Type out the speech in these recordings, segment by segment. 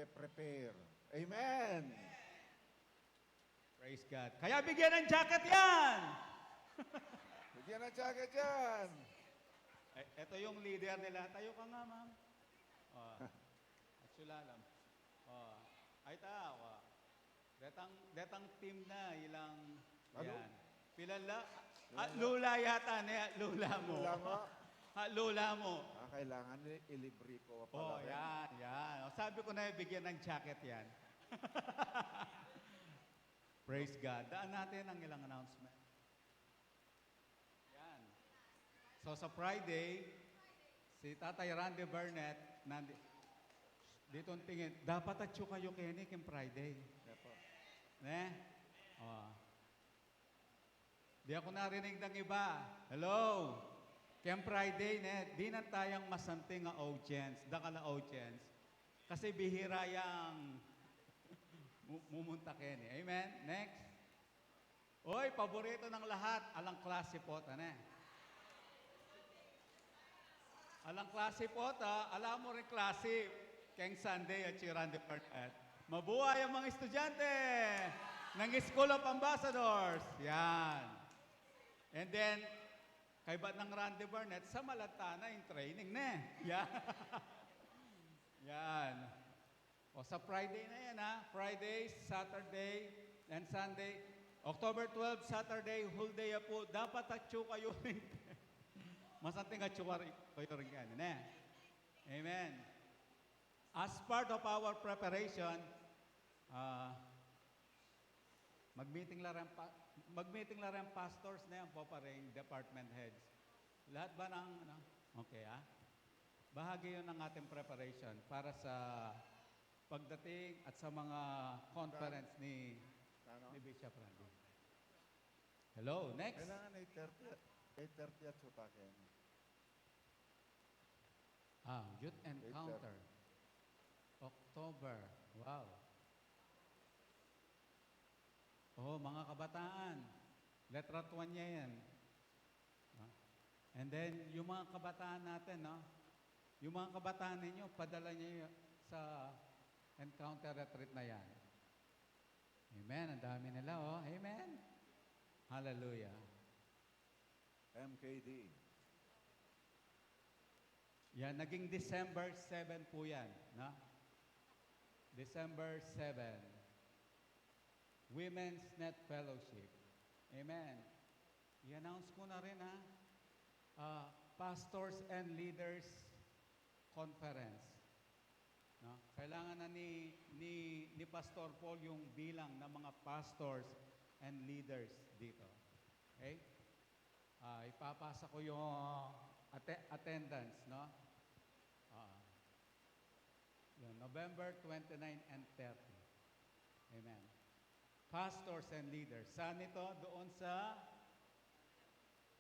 nagpe-prepare. Amen! Praise God. Kaya bigyan ng jacket yan! Bigyan ng jacket yan! Ito yung leader nila. Tayo ka nga, ma'am. Oh, at sulalam. Oh, ay tao. Oh. Detang team na ilang Ano? yan. Pilala. Lula yata na lula mo. Lula mo? Lula mo. Kailangan ilibre ko Oh, pala rin. yan. Oh, sabi ko na bigyan ng jacket yan. Praise God. Daan natin ang ilang announcement. Yan. So sa Friday, si Tatay Randy Burnett, dito ang tingin, dapat at kayo Kenny kim Friday. Yan po. Ne? Oh. Di ako narinig ng iba. Hello? Kem Friday, ne? Di na tayong masanting nga audience, dakala audience. Kasi bihira yang mumunta Kenny. Amen? Next. Oy, paborito ng lahat, alang klase po, tane. Alang klase po, alam mo rin klase, Keng Sunday at si Randy Burnett. Mabuhay ang mga estudyante ng School of Ambassadors. Yan. And then, kay ba't ng Randy Burnett, sa Malatana yung training na. Yan. Yan. O sa Friday na yan ha. Friday, Saturday, and Sunday. October 12, Saturday, whole day po. Dapat atyo kayo rin. Masanting atyo kayo rin yan. Amen. As part of our preparation, mag-meeting lang ang pastors na yan po pa rin, department heads. Lahat ba ng, okay bahagi yun ng ating preparation para sa pagdating at sa mga conference ni Bishop Randy. Hello, next. Kailangan 8:30 at sutakin. Youth Encounter. October. Wow. Oh, mga kabataan. Letra 1 niya yan. And then, yung mga kabataan natin, yung mga kabataan ninyo, padala niyo sa encounter retreat na yan. Amen. Ang dami nila, oh. Amen. Hallelujah. MKD. Yan, naging December 7 po yan. December 7. Women's Net Fellowship. Amen. I-announce ko na rin Pastors and Leaders Conference. Kailangan na ni Pastor Paul yung bilang ng mga pastors and leaders dito. Okay? Ipapasa ko yung attendance, Yung November 29 and 30. Amen. Pastors and leaders. Saan ito? Doon sa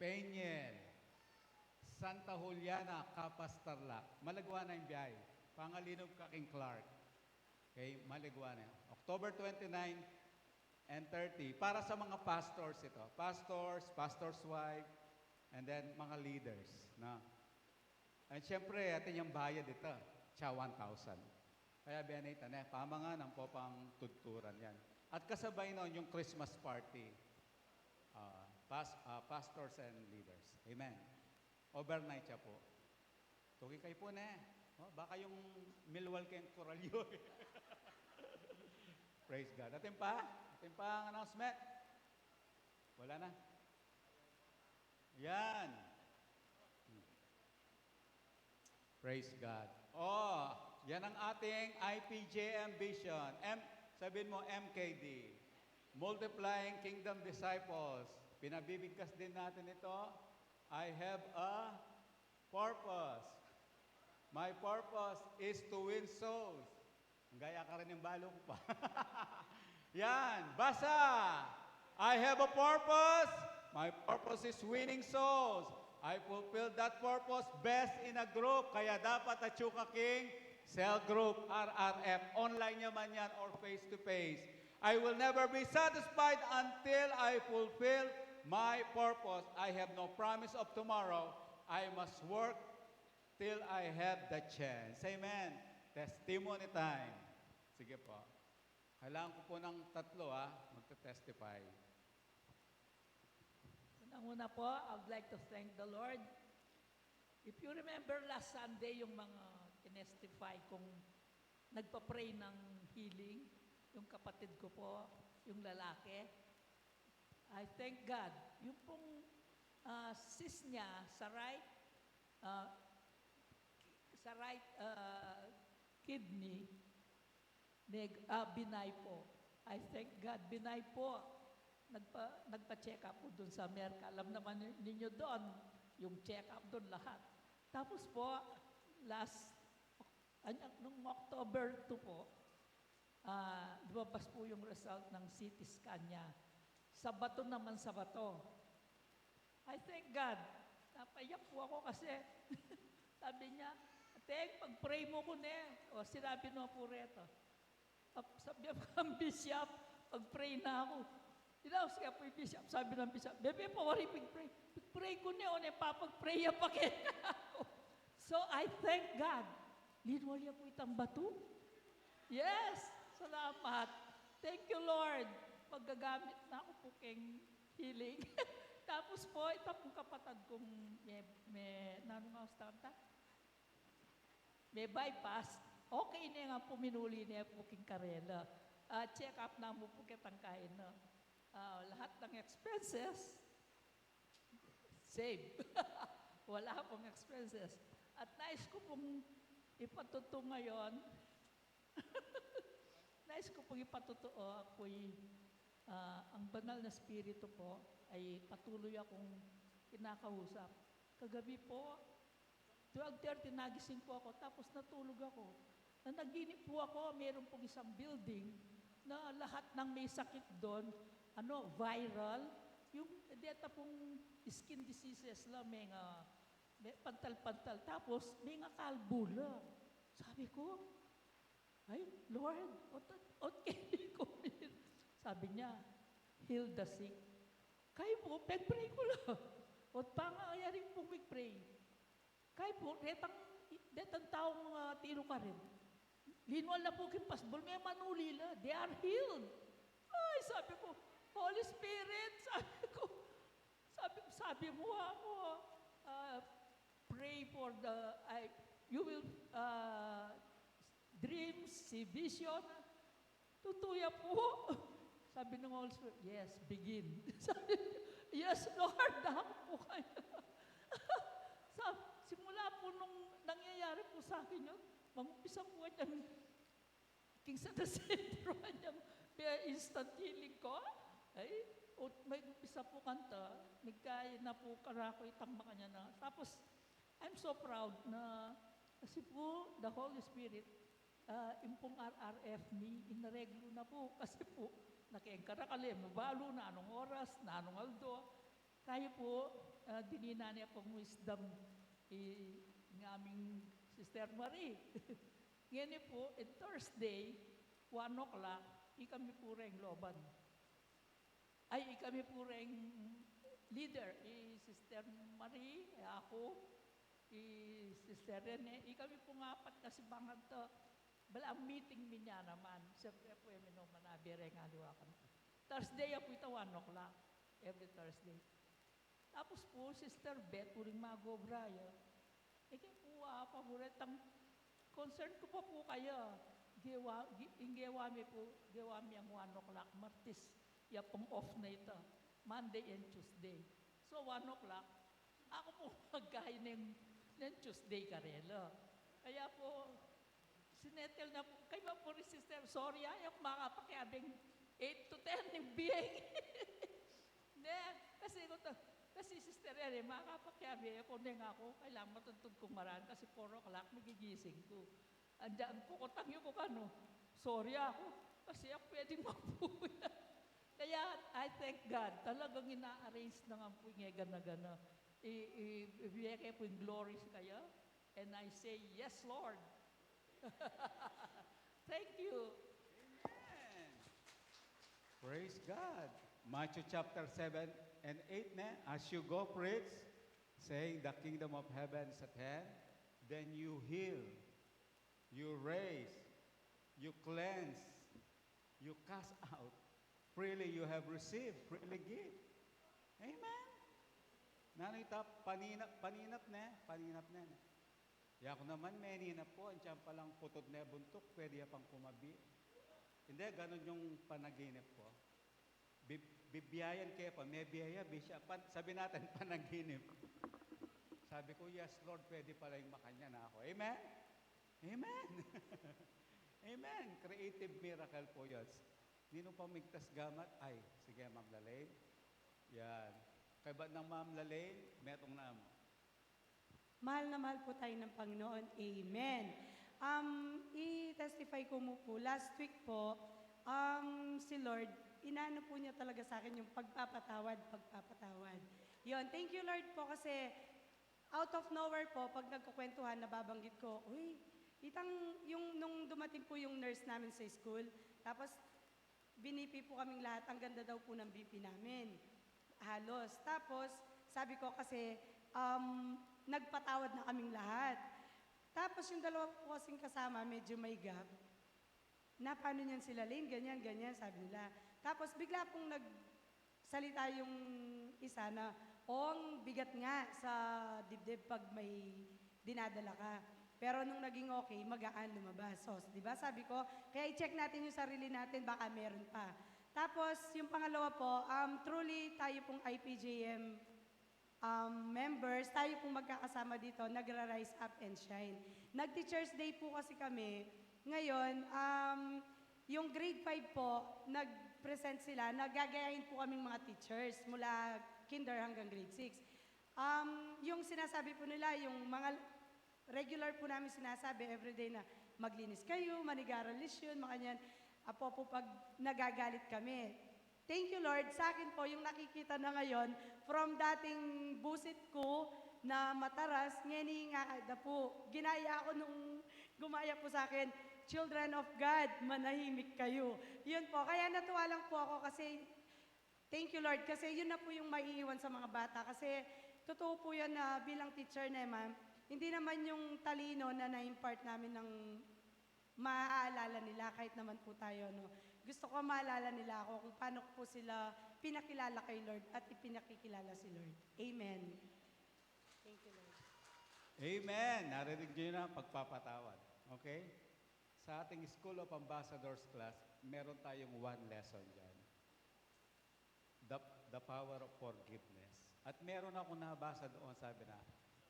Peñel, Santa Juliana, Capas, Tarlac. Malagwa na yung biyahe. Pangalinog ka King Clark. Okay, Malagwa na. October 29 and 30. Para sa mga pastors ito. Pastors, pastor's wife, and then mga leaders. And syempre, atin yung bayad ito. Siya 1,000. Kaya binita na, pamangan ang popang tuturan yan. At kasabay noon yung Christmas party. Pastors and leaders. Amen. Overnight siya po. Tugi kayo po na. Baka yung Milwal kayong Coralio. Praise God. Atin pa ang announcement. Wala na. Yan. Praise God. Yan ang ating IPJM vision. Sabihin mo, MKD. Multiplying Kingdom Disciples. Pinabibigkas din natin ito. I have a purpose. My purpose is to win souls. Gaya ka rin yung balong pa. Yan, basa! I have a purpose. My purpose is winning souls. I fulfill that purpose best in a group. Kaya dapat at Chuka King, cell group, RRF. Online nyo man yan or face-to-face. I will never be satisfied until I fulfill my purpose. I have no promise of tomorrow. I must work till I have the chance. Amen. Testimony time. Sige po. Kailangan ko po ng tatlo magte-testify. Unang-una po, I would like to thank the Lord. If you remember last Sunday, yung mga tinestify kong nagpa-pray ng healing, yung kapatid ko po, yung lalaki, I thank God. Yung pong cyst niya uh, sa right kidney, binay po. I thank God, binay po. Nagpa-check up po doon sa Amerika. Alam naman ninyo doon, yung check up doon lahat. Tapos po, nung October 2 po, lumabas po yung result ng CT scan niya. Sa bato naman sa bato. I thank God. Napaiyak po ako kasi sabi niya, Teng, pag-pray mo ko O sinabi no po reto. Sabi ang bishop, pag-pray na ako. Inaos ka po yung bishop. Sabi ng bishop, bebe po, wari pag-pray. Pag-pray ko papag-pray pa kaya ako. So I thank God. Linwalya po itang bato. Yes, salamat. Thank you, Lord. Paggagamit na ako po keng healing. Tapos po, ito pong kapatid kong may bypass. Okay na nga po minuli niya po king karela. Check up na mo po kitang kain na. Lahat ng expenses, save. Wala pong expenses. At nais ko pong ipatuto ngayon, nais ko pong ipatutuo ako'y ang banal na spirito po ay patuloy akong kinakausap. Kagabi po, 12:30 nagising po ako, tapos natulog ako. Nanaginip po ako, meron pong isang building na lahat ng may sakit doon, viral, yung deta pong skin diseases lang, may pantal-pantal, tapos may nga kalbo lang. Sabi ko, ay, Lord, what can you commit? Sabi niya, heal the sick. Kayo po, pag-pray ko lang. What pa nga ayarin pong mag-pray? Kayo po, detang taong tiro ka rin. Linwal na po king pasbol, may manulila. They are healed. Ay, sabi ko, Holy Spirit, sabi mo ako, pray for you will, dreams, see vision. Tutuya po. Sabi ng Holy Spirit, yes, begin. Sabi, yes, Lord, dako po kayo. Simula po nung nangyayari po sa akin yun, mag-umpisa po niyang king sa sentro niyang instant healing ko. Ay, may umpisa po kanta, nagkaya na po karako itambaka niya na. Tapos, I'm so proud na kasi po, the Holy Spirit, yung pong RRF ni, inareglo na po. Kasi po, nakiengkara kali, mabalo na anong oras, na anong aldo. Kaya po, dinina niya pong wisdom ng aming Sister Marie. Ngayon po, Thursday, 1 o'clock, kami po rin loban. Ay, kami po rin leader, Sister Marie, ako, Sister Rene, kami po nga apat kasi bangad to. Bala, ang meeting niya naman, siyempre po yung manabi rin nga liwakan. Thursday po ito, 1 o'clock, every Thursday. Tapos po, Sister Beth, uling magobraya. Kaya po, paboritang concern ko po kayo. Ingewami ang 1 o'clock, Martis, yapong off na ito, Monday and Tuesday. So, 1 o'clock, ako po magkain ng Tuesday karelo. Kaya po, sinetel na po, kayo po rin, Sister, sorry yung makapakiabing 8 to 10 ng biyeng. Kasi Sister Ere, makapakiabi ako kailangan matuntun kong maran kasi 4 o'clock magigising ko. Andaan po ko, tangyo ko sorry ako, kasi ako pwedeng mapuya. Kaya, I thank God, talagang ina-arrange na nga po yung gana-gana. Ibigay po yung glory sa kaya, and I say, yes, Lord. Thank you. Amen. Praise God. Matthew chapter 7 and 8 na, as you go preach, saying the kingdom of heaven is at hand, then you heal, you raise, you cleanse, you cast out. Freely you have received, freely give. Amen. Nanay tap, paninap na. Ya ako naman, meninap po, andiyan palang putod na buntok, pwede ya pang kumabi. Hindi, ganun yung panaginip ko. Bibiyayan kayo pa, may biyaya, bisya. Sabi natin, panaginip. Sabi ko, yes, Lord, pwede pala yung makanya na ako. Amen? Amen. Amen. Creative miracle po yun. Nino pamigtas gamat? Ay, sige, Ma'am Lalaine. Yan. Kaya ba ng Ma'am Lalaine, metong na mo. Mahal na mahal po tayo ng Panginoon. Amen. I-testify ko mo po, last week po, si Lord, inano po niya talaga sa akin yung pagpapatawad. Yon, thank you Lord po kasi out of nowhere po, pag nagkukwentuhan, nababanggit ko, uy, nung dumating po yung nurse namin sa school, tapos binipi po kaming lahat, ang ganda daw po ng BP namin. Halos. Tapos, sabi ko kasi, nagpatawad na kaming lahat. Tapos yung dalawa po kasing kasama, medyo may gap. Na paano niyan sila, Lane, ganyan, sabi nila. Tapos bigla pong nagsalita yung isa na, ang bigat nga sa dibdib pag may dinadala ka. Pero nung naging okay, magaan lumabas. So, di ba sabi ko, kaya i-check natin yung sarili natin, baka meron pa. Tapos, yung pangalawa po, truly tayo pong IPJM members, tayo pong magkakasama dito, nagra-rise up and shine. Nag-Teachers Day po kasi kami. Ngayon, yung grade 5 po, nag-present sila, nagagayahin po kaming mga teachers mula kinder hanggang grade 6. Yung sinasabi po nila, yung mga regular po namin sinasabi everyday na maglinis kayo, manigaralish yun, mga yan. Apo po pag nagagalit kami. Thank you Lord, sa akin po yung nakikita na ngayon, from dating busit ko na mataras, ngayon nga po, ginaya ako nung gumaya po sa akin, children of God, manahimik kayo. Yun po, kaya natuwa lang po ako kasi, thank you Lord, kasi yun na po yung maiiwan sa mga bata. Kasi totoo po yan na bilang teacher na ma'am, hindi naman yung talino na na-impart namin ng maaalala nila kahit naman po tayo. No? Gusto ko maalala nila ako kung paano po sila pinakilala kay Lord at ipinakikilala si Lord. Amen. Thank you Lord. Amen. Narinig niyo na pagpapatawad. Okay? Sa ating School of Ambassadors class, meron tayong one lesson dyan. The power of forgiveness. At meron ako nabasa doon, sabi na,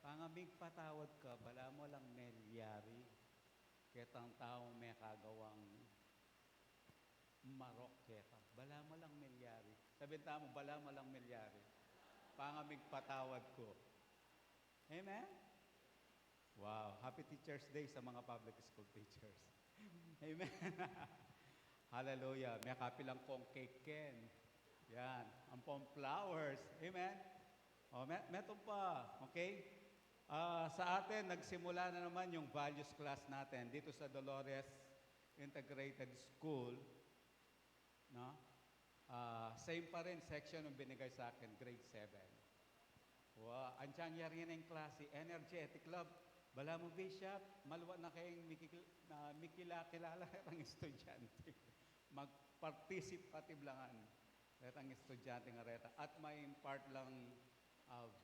pangamig patawad ka, bala mo lang melyari. Ketang taong may kagawang marok keta. Bala mo lang melyari. Sabi mo, bala mo lang melyari. Pangamig patawad ko. Amen? Wow. Happy Teacher's Day sa mga public school teachers. Amen. Hallelujah. May kapilang kong cake ken. Yan. Ang pong flowers. Amen. O, meron pa. Okay? Sa atin, nagsimula na naman yung values class natin dito sa Dolores Integrated School. No? Same pa rin section yung binigay sa akin, grade 7. Wow, andiyan yari na yung klase, energetic love. Bala mo, Bishop, maluwa na kayong mikilala ang estudyante. Mag-participative langan ang estudyante nga reta. At may impart lang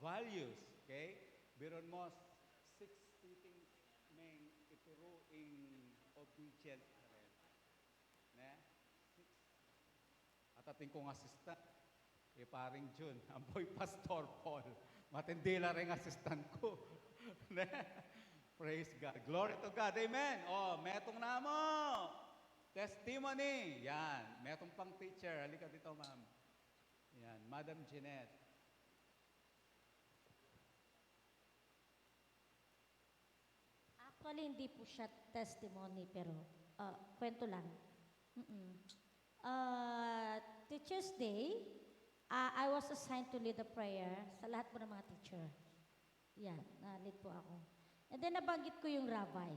values, okay? Biron mo, 6 things may ituro in obedient na rin. Ne? 6. At ating kong assistant, paring June, ang boy Pastor Paul. Matindi lang rin assistant ko. Ne? Praise God. Glory to God. Amen. Oh, metong na mo. Testimony. Yan. Metong pang teacher. Halika dito, ma'am. Yan. Madam Jeanette. Actually, hindi po siya testimony, pero kwento lang. Teacher's Day, I was assigned to lead a prayer sa lahat po ng mga teacher. Yan, na-lead po ako. And then nabanggit ko yung rabbi.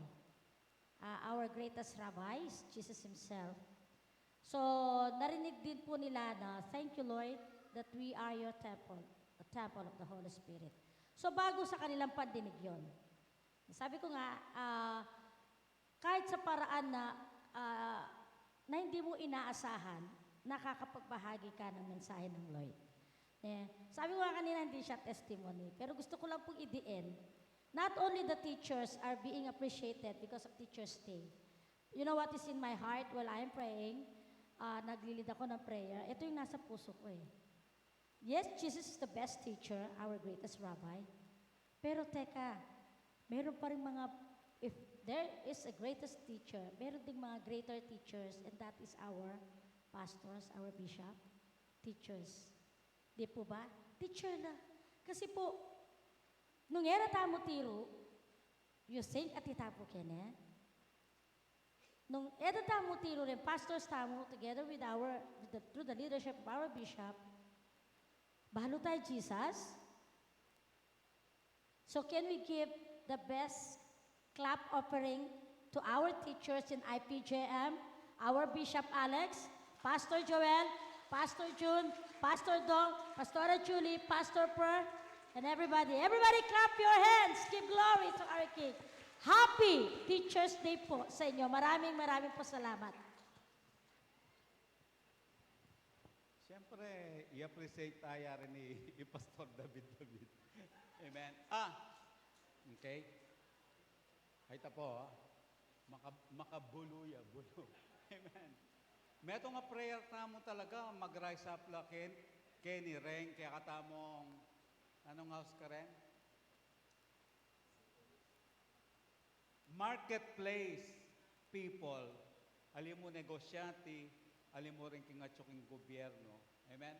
Our greatest rabbi is Jesus Himself. So, narinig din po nila na, thank you Lord that we are your temple, the temple of the Holy Spirit. So, bago sa kanilang pandinig yon. Sabi ko nga, kahit sa paraan na ah, na hindi mo inaasahan, nakakapagbahagi ka ng mensahe ng Lord. Sabi ko nga kanina, hindi siya testimony. Pero gusto ko lang pong i-end. Not only the teachers are being appreciated because of Teacher's Day. You know what is in my heart while I'm praying? Naglilid ako ng prayer. Ito yung nasa puso ko eh. Yes, Jesus is the best teacher, our greatest rabbi. Pero teka, meron pa rin mga, if there is a greatest teacher, meron ding mga greater teachers, and that is our pastors, our bishop, teachers. Di po ba? Teacher na. Kasi po, nung era tamo tiro, you think at itapo kene, nung era tamo tiro rin, pastors tamo, together with through the leadership of our bishop, bahalo tayo Jesus. So can we give the best clap offering to our teachers in IPJM, our Bishop Alex, Pastor Joel, Pastor June, Pastor Dong, Pastora Julie, Pastor Per, and everybody. Everybody clap your hands. Give glory to our King. Happy Teacher's Day po sa inyo. Maraming po salamat. Siyempre, i-appreciate tayo rin ni Pastor David. Amen. Okay. Ay tapo, makabuluya, bulo. Amen. Meto nga prayer tamo talaga, mag-rise up lakin, Kenny Reng, kaya katamong, anong house ka rin? Marketplace people, alim mo negosyante, alim mo rin kingatsuking gobyerno. Amen?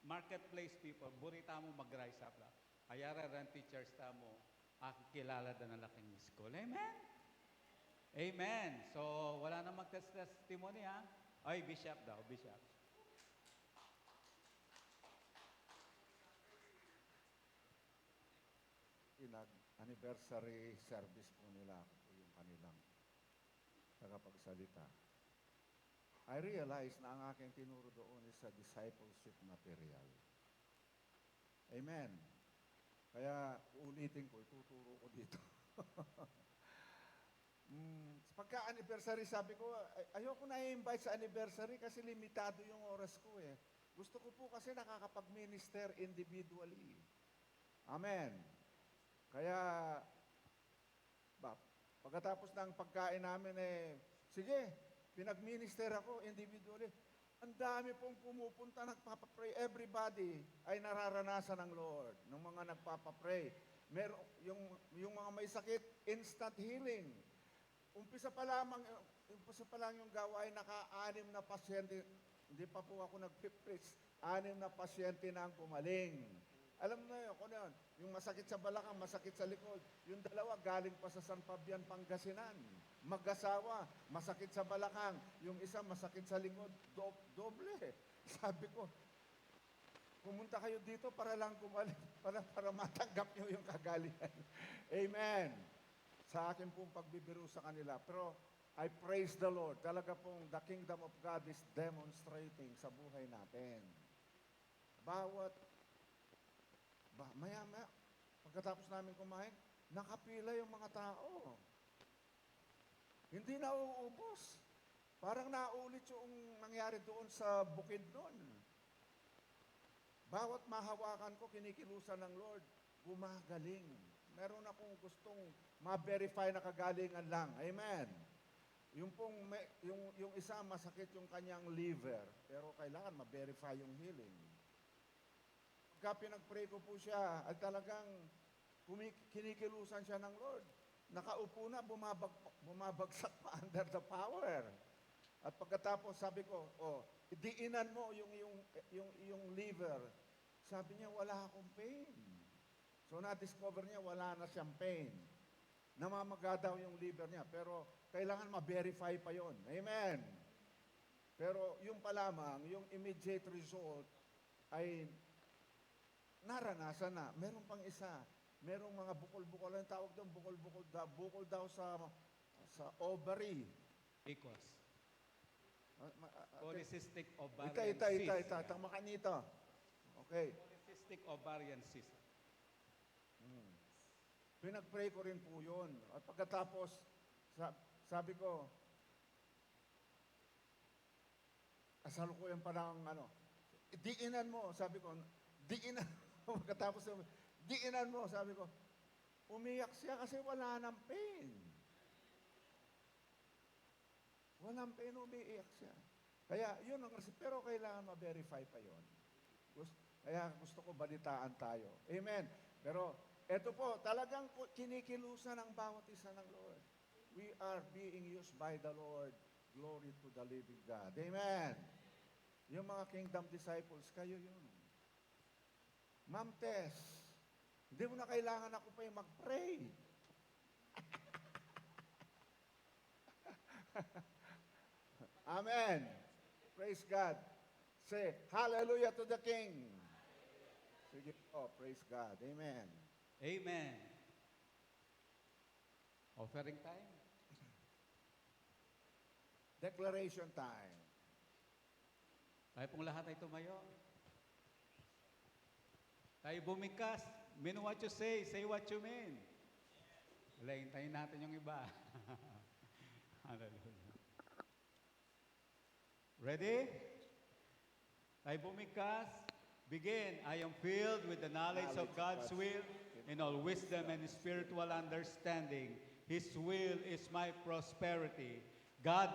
Marketplace people, burita mo mag-rise up lang. Ayara rin teachers tamo, kilala na ng laking school. Amen? Amen. So, wala na mag-testimony ha? Ay, bishop daw, bishop. Anniversary service po nila, ako po yung kanilang tagapagsalita. I realize na ang aking tinuro doon is a discipleship material. Amen. Kaya ulitin ko, ituturo ko dito. Pagka-anniversary, sabi ko, ayoko na i-invite sa anniversary kasi limitado yung oras ko eh. Gusto ko po kasi nakakapag-minister individually. Amen. Kaya, pagkatapos ng pagkain namin sige, pinag-minister ako individually. Ang dami pong pumupunta, nagpapapray. Everybody ay nararanasan ng Lord, ng mga nagpapapray. Yung mga may sakit, instant healing. Umpisa pa lang yung gawain, naka-6 na pasyente, hindi pa po ako nag-preach, 6 na pasyente na ang gumaling. Alam na yun, kung yun, yung masakit sa balakang, masakit sa likod. Yung dalawa, galing pa sa San Fabian, Pangasinan. Mag-asawa, masakit sa balakang. Yung isa, masakit sa likod. Doble. Sabi ko, pumunta kayo dito para lang gumaling, para matanggap nyo yung kagalingan. Amen. Sa akin pong pagbibiro sa kanila. Pero, I praise the Lord. Talaga pong the kingdom of God is demonstrating sa buhay natin. Maya-maya, pagkatapos namin kumain, nakapila yung mga tao. Hindi na uubos. Parang naulit yung nangyari doon sa bukid doon. Bawat mahawakan ko, kinikilusan ng Lord, gumagaling. Meron akong gustong ma-verify na kagalingan lang. Amen. Yung isa masakit yung kanyang liver, pero kailangan ma-verify yung healing. Pagka pinag-pray ko po siya, at talagang kinikilusan siya ng Lord. Nakaupo na, bumabagsak pa under the power. At pagkatapos sabi ko, diinan mo yung liver. Sabi niya, wala akong pain. So na-discover niya, wala na siyang pain. Namamaga daw yung liver niya, pero kailangan ma-verify pa yon. Amen. Pero yung pa lamang, yung immediate result ay naranasan na. Meron pang isa. Merong mga bukol-bukol. Ang tawag doon, bukol daw sa ovary. PCOS. Polycystic ovarian Ita. Tama ka nito. Okay. Polycystic ovarian cyst. Pinag-pray ko rin po yun. At pagkatapos, sabi ko, kasalukuyan pa ng diinan mo, sabi ko, diinan mo, pagkatapos diinan mo, sabi ko, umiyak siya kasi wala ng pain. Walang pain, umiiyak siya. Kaya yun ang pero kailangan ma-verify pa yun. Kaya gusto ko balitaan tayo. Amen. Pero eto po, talagang kinikilusan ang bawat isa ng Lord. We are being used by the Lord. Glory to the living God. Amen. Yung mga kingdom disciples, kayo yun. Ma'am Tess, hindi mo na kailangan ako pa yung mag-pray. Amen. Praise God. Say, hallelujah to the King. Sige po, praise God. Amen. Amen. Offering time? Declaration time. Tayo pong lahat ay tumayo. Tayo bumikas. Mean what you say what you mean. Wala, hintayin natin yung iba. Hallelujah. Ready? Tayo bumikas. Begin. I am filled with the knowledge of God's will in all wisdom and spiritual understanding. His will is my prosperity. God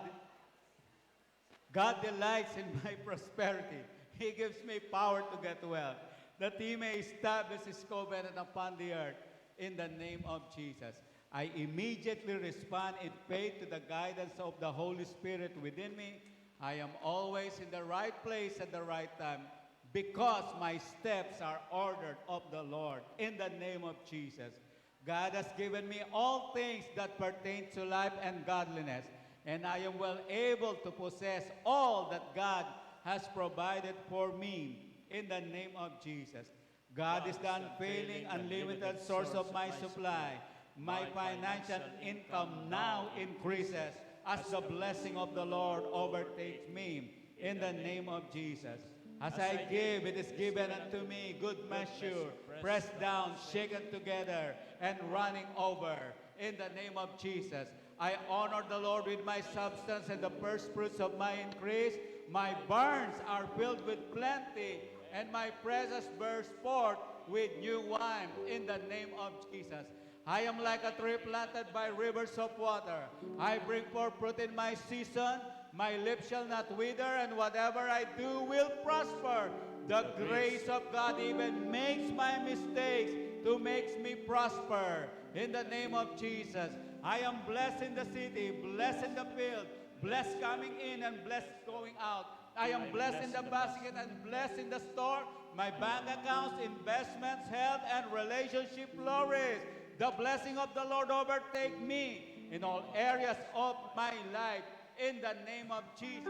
delights in my prosperity. He gives me power to get wealth, that He may establish His covenant upon the earth in the name of Jesus. I immediately respond in faith to the guidance of the Holy Spirit within me. I am always in the right place at the right time because my steps are ordered of the Lord in the name of Jesus. God has given me all things that pertain to life and godliness, and I am well able to possess all that God has provided for me in the name of Jesus. God is the unfailing, unlimited source of my supply. My financial income now increases as the blessing of the Lord overtakes me in the name of Jesus. As I give, it is given unto me good measure, pressed down, shaken together, and running over. In the name of Jesus, I honor the Lord with my substance and the first fruits of my increase. My barns are filled with plenty, and my presses burst forth with new wine. In the name of Jesus, I am like a tree planted by rivers of water. I bring forth fruit in my season. My lips shall not wither, and whatever I do will prosper. The grace of God even makes my mistakes to make me prosper. In the name of Jesus, I am blessed in the city, blessed in the field, blessed coming in and blessed going out. I am blessed in the basket and blessed in the store. My bank accounts, investments, health, and relationship flourish. The blessing of the Lord overtake me in all areas of my life. In the name of Jesus,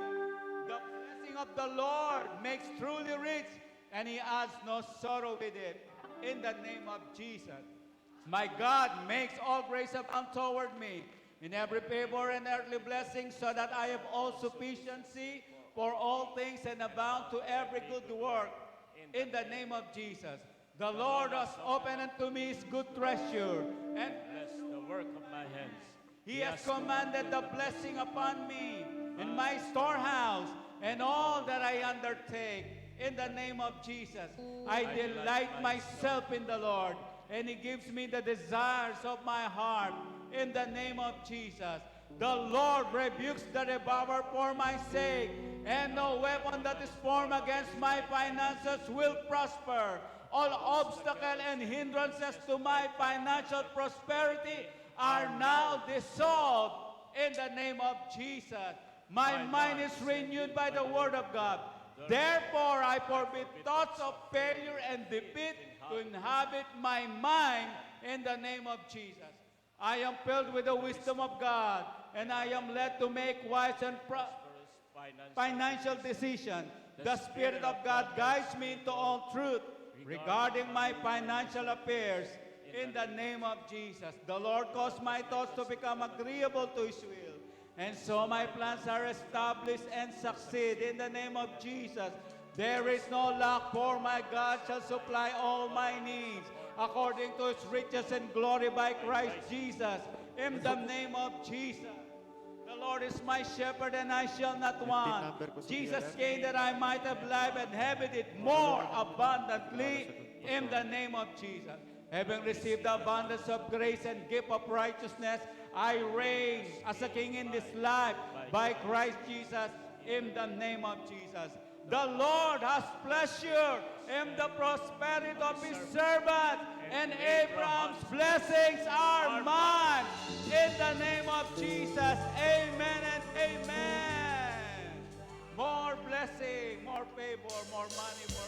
the blessing of the Lord makes truly rich, and He adds no sorrow with it. In the name of Jesus, my God makes all grace abound toward me in every favor and earthly blessing, so that I have all sufficiency for all things and abound to every good work. In the name of Jesus, the Lord has opened unto me His good treasure, and Bless the work of my hands. He has commanded the blessing upon me in my storehouse and all that I undertake. In the name of Jesus, I delight myself in the Lord, and He gives me the desires of my heart. In the name of Jesus, the Lord rebukes the devourer for my sake, and no weapon that is formed against my finances will prosper. All obstacles and hindrances to my financial prosperity are now dissolved in the name of Jesus. My mind is renewed by the Word of God. Therefore, I forbid thoughts of failure and defeat to inhabit my mind in the name of Jesus. I am filled with the wisdom of God, and I am led to make wise and financial decisions. The Spirit of God guides me into all truth regarding my financial affairs. In the name of Jesus, the Lord caused my thoughts to become agreeable to His will, and so my plans are established and succeed. In the name of Jesus, there is no lack, for my God shall supply all my needs according to His riches and glory by Christ Jesus. In the name of Jesus, the Lord is my shepherd and I shall not want. number ko sa Jesus DLF. came that I might have life and have it more abundantly in the name of Jesus. Having received the abundance of grace and gift of righteousness, I reign as a king in this life by Christ Jesus in the name of Jesus. The Lord has pleasure in the prosperity of his servant, and Abraham's blessings are mine. In the name of Jesus, amen and amen. More blessing, more favor, more money, more...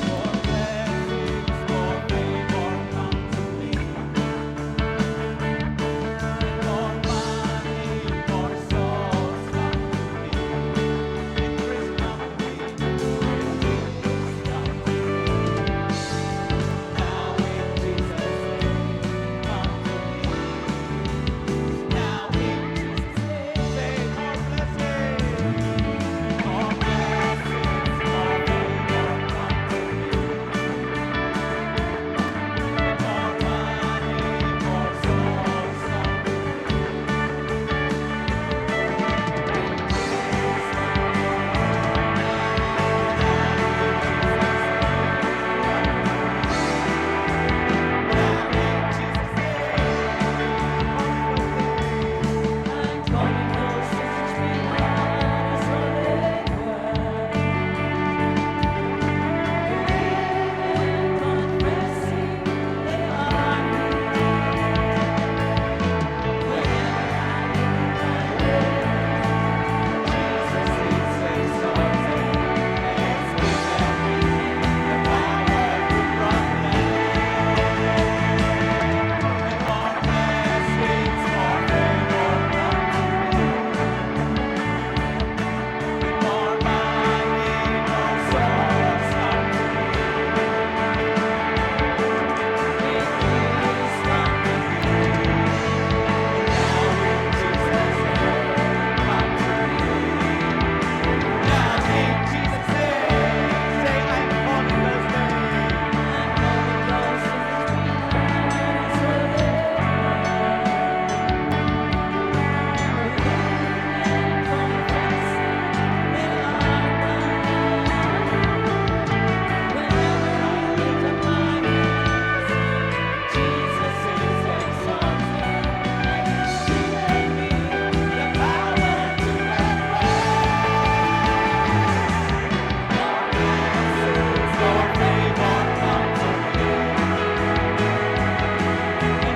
More blessings, more favor come to me. More money, more souls come to me. Increase come to me. Increase come to me. Now in Jesus' name, come to me. Now in Jesus' name, say more blessings, more blessings, more favor come to me.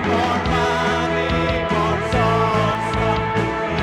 More money, more souls come to me.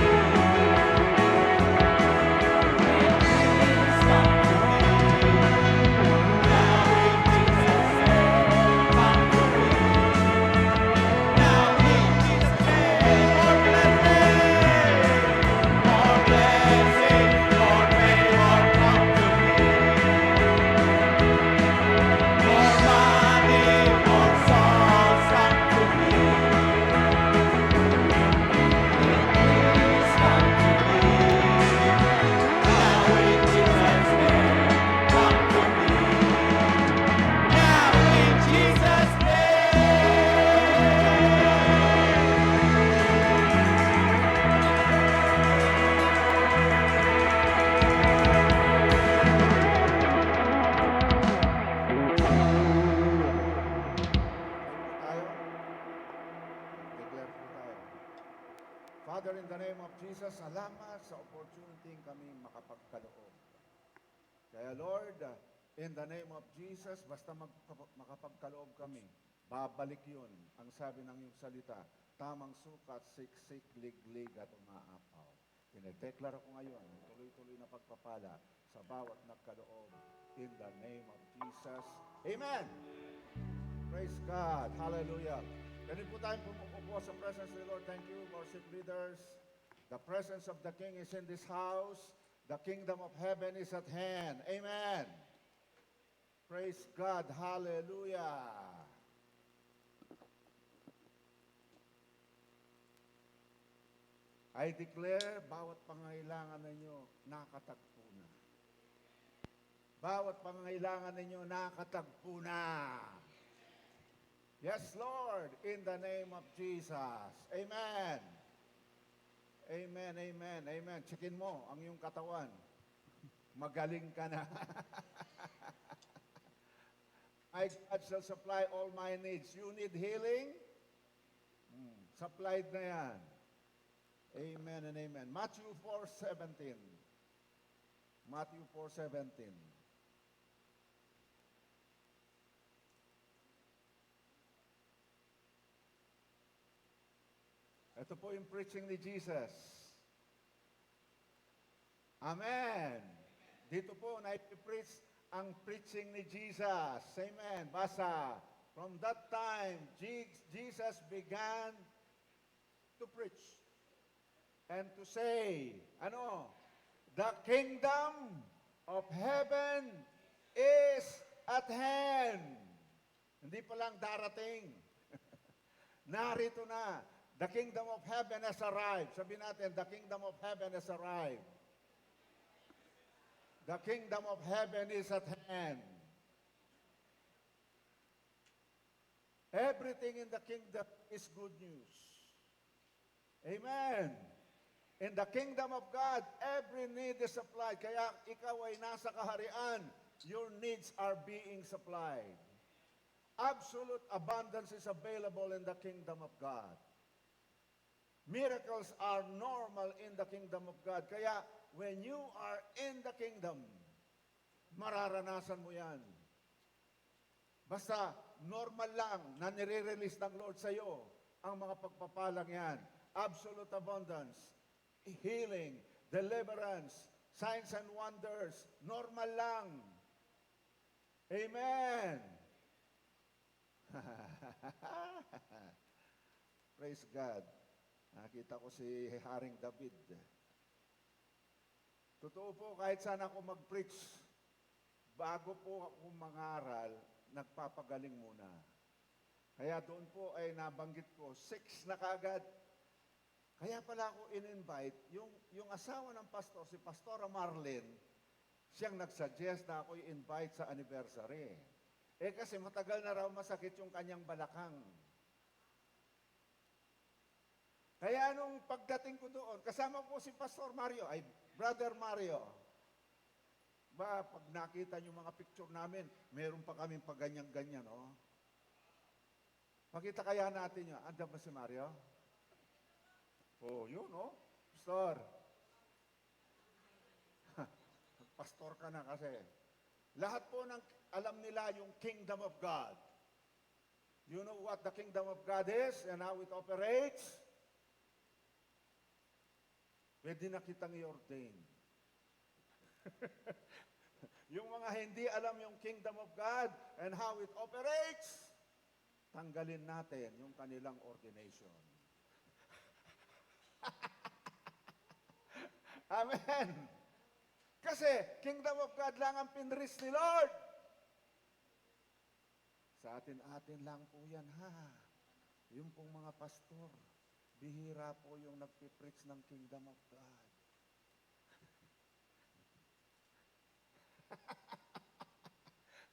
Tayo. Declare po tayo. Father, in the name of Jesus, salamat sa opportunity kami makapagkaloob. Kaya Lord, in the name of Jesus, basta makapagkaloob kami, babalik yun. Ang sabi ng iyong salita, tamang sukat, siksik, liglig at umaapaw. Pinadeklara ko ngayon, tuloy-tuloy na pagpapala sa bawat nagkaloob. In the name of Jesus. Amen! Praise God. Hallelujah. Ganun po tayong pumupo sa presence of the Lord. Thank you, worship leaders. The presence of the King is in this house. The kingdom of heaven is at hand. Amen. Praise God. Hallelujah. I declare, bawat pangailangan ninyo, nakatagpo na. Bawat pangailangan ninyo, nakatagpo na. Yes, Lord, in the name of Jesus. Amen. Amen, amen, amen. Checkin mo ang iyong katawan. Magaling ka na. My God shall supply all my needs. You need healing? Supplied na yan. Amen and amen. Matthew 4:17. Matthew 4:17. Ito po yung preaching ni Jesus. Amen. Dito po naipipreach ang preaching ni Jesus. Amen. Basa. From that time, Jesus began to preach and to say, ano? The kingdom of heaven is at hand. Hindi pa lang darating. Narito na. The kingdom of heaven has arrived. Sabi natin, the kingdom of heaven has arrived. The kingdom of heaven is at hand. Everything in the kingdom is good news. Amen. In the kingdom of God, every need is supplied. Kaya ikaw ay nasa kaharian, your needs are being supplied. Absolute abundance is available in the kingdom of God. Miracles are normal in the kingdom of God. Kaya, when you are in the kingdom, mararanasan mo yan. Basta, normal lang na nire-release ng Lord sa iyo ang mga pagpapalang yan. Absolute abundance, healing, deliverance, signs and wonders. Normal lang. Amen. Praise God. Nakita ko si Haring David. Totoo po, kahit saan ako mag-preach, bago po ako mangaral, nagpapagaling muna. Kaya doon po ay nabanggit ko, 6 na kaagad. Kaya pala ako in-invite, yung asawa ng pastor, si Pastora Marlene, siyang nag-suggest na ako i-invite sa anniversary. Kasi matagal na raw masakit yung kanyang balakang. Kaya nung pagdating ko doon, kasama ko si Pastor Mario, ay Brother Mario. Pag nakita niyo mga picture namin, meron pa kaming paganyan-ganyan, oh. Pakita kaya natin yun. Andiyan ba si Mario? Oh, yun, oh. Pastor. Pastor ka na kasi. Lahat po ng alam nila yung kingdom of God. You know what the kingdom of God is and how it operates? Pwede na kitang i-ordain. Yung mga hindi alam yung kingdom of God and how it operates, tanggalin natin yung kanilang ordination. Amen. Kasi, kingdom of God lang ang pinris ni Lord. Sa atin-atin lang po yan, ha? Yung pong mga pastor, bihira po yung nagpipreach ng kingdom of God.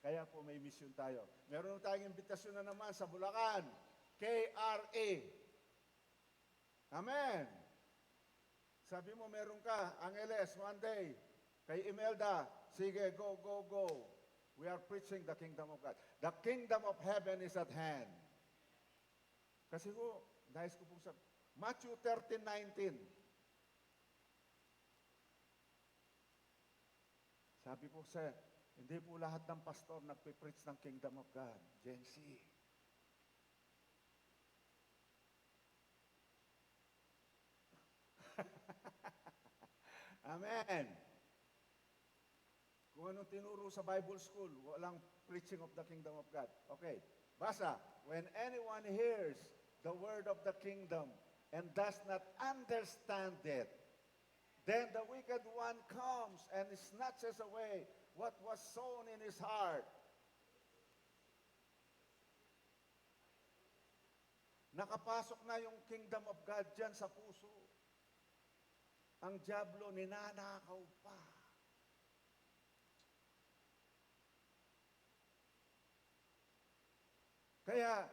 Kaya po may mission tayo. Meron tayong imbitasyon na naman sa Bulacan, KRA. Amen. Sabi mo, meron ka, Angeles, one day, kay Imelda, sige, go, go, go. We are preaching the kingdom of God. The kingdom of heaven is at hand. Kasi po, nais ko pong sabi, Matthew 13:19. Sabi po hindi po lahat ng pastor nagpipreach ng kingdom of God. Gen Z. Amen. Kung anong tinuro sa Bible school, walang preaching of the kingdom of God. Okay, basa. When anyone hears the word of the kingdom and does not understand it, then the wicked one comes and snatches away what was sown in his heart. Nakapasok na yung kingdom of God dyan sa puso. ang dyablo ninanakaw pa. Kaya,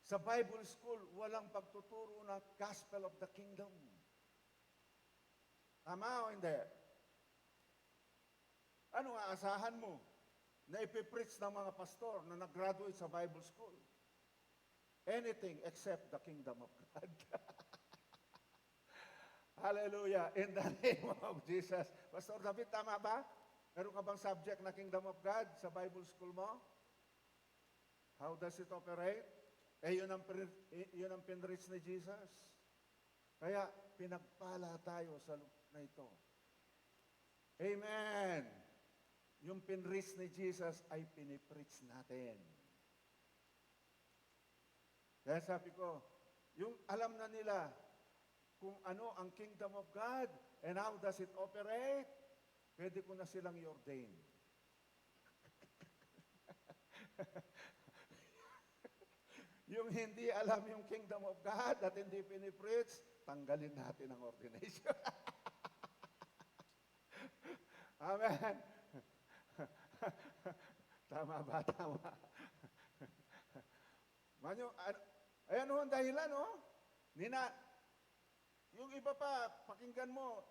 sa Bible school, walang pagtuturo ng gospel of the kingdom. Tama o hindi? Ano ang asahan mo na ipipreach ng mga pastor na nag-graduate sa Bible school? Anything except the kingdom of God. Hallelujah. In the name of Jesus. Pastor David, tama ba? Meron ka bang subject na kingdom of God sa Bible school mo? How does it operate? Yun ang pinreach ni Jesus. Kaya, pinagpala tayo sa lugar na ito. Amen. Yung pinreach ni Jesus ay pinipreach natin. Kaya sabi ko, yung alam na nila kung ano ang kingdom of God and how does it operate, pwede ko na silang i-ordain. Yung hindi alam yung kingdom of God at hindi pinipreach, tanggalin natin ang ordination. Amen. Tama ba? Tama. Manyo, ayan ho ang dahilan, oh. Yung iba pa, pakinggan mo,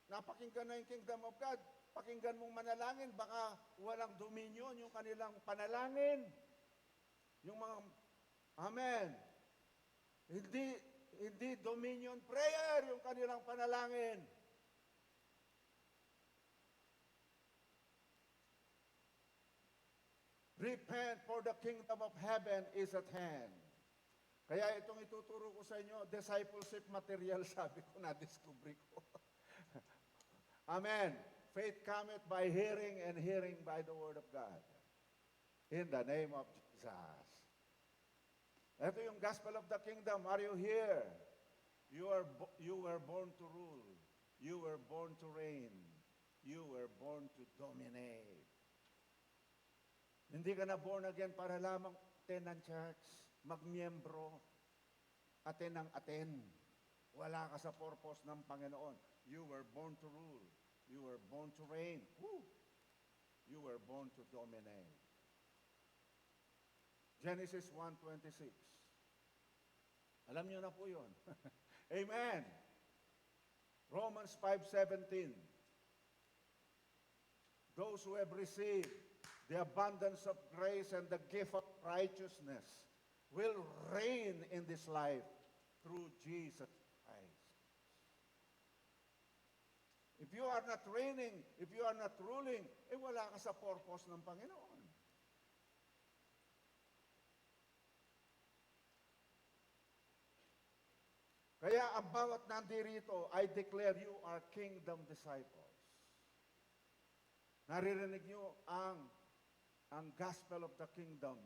napakinggan na yung kingdom of God, pakinggan mong manalangin, baka walang dominion yung kanilang panalangin. Yung mga, amen. Hindi dominion prayer yung kanilang panalangin. Repent, for the kingdom of heaven is at hand. Kaya itong ituturo ko sa inyo, discipleship material, sabi ko, na-discovery ko. Amen. Faith cometh by hearing, and hearing by the word of God. In the name of Jesus. Ito yung gospel of the kingdom. Are you here? You were born to rule. You were born to reign. You were born to dominate. Hindi ka na born again para lamang attend ng church, magmiyembro, attend ng attend. Wala ka sa purpose ng Panginoon. You were born to rule. You were born to reign. Woo! You were born to dominate. Genesis 1:26. Alam niyo na po yun. Amen. Romans 5:17. Those who have received the abundance of grace and the gift of righteousness will reign in this life through Jesus Christ. If you are not reigning, if you are not ruling, wala ka sa purpose ng Panginoon. Kaya ang bawat nandirito, I declare you are kingdom disciples. Naririnig niyo ang gospel of the kingdom.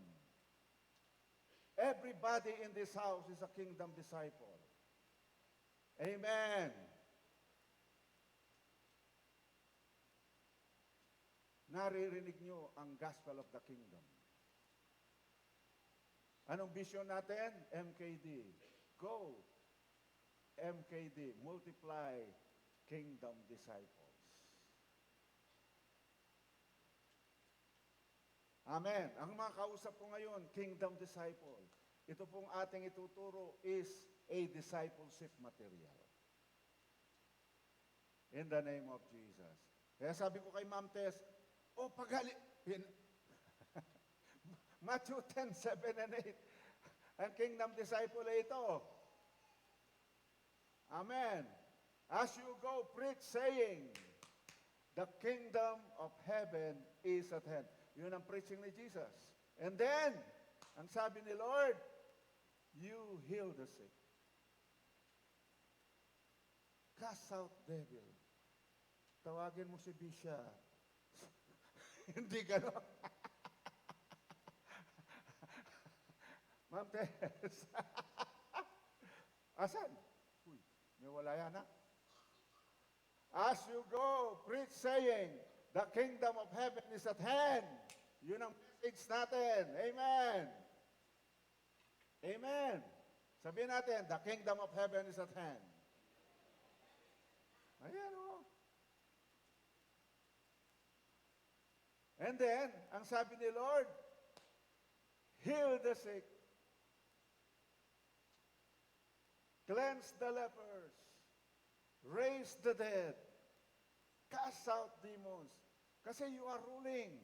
Everybody in this house is a kingdom disciple. Amen. Naririnig niyo ang gospel of the kingdom. Anong vision natin? MKD. Go. MKD. Multiply kingdom disciples. Amen. Ang mga kausap ko ngayon, kingdom disciple. Ito pong ating ituturo is a discipleship material. In the name of Jesus. Kaya sabi ko kay Ma'am Tess, Matthew 10:7 and 8. Ang kingdom disciple ay ito. Amen. As you go, preach saying, the kingdom of heaven is at hand. Yun ang preaching ni Jesus. And then, ang sabi ni Lord, you heal the sick. Cast out devil. Tawagin mo si Bisha. Hindi gano'n. Ma'am Tess. Asan? Uy, may wala yan ha? As you go, preach saying, the kingdom of heaven is at hand. Yun ang message natin. Amen. Amen. Sabihin natin, the kingdom of heaven is at hand. Ayan o. And then, ang sabi ni Lord, heal the sick, cleanse the lepers, raise the dead, cast out demons. Kasi you are ruling.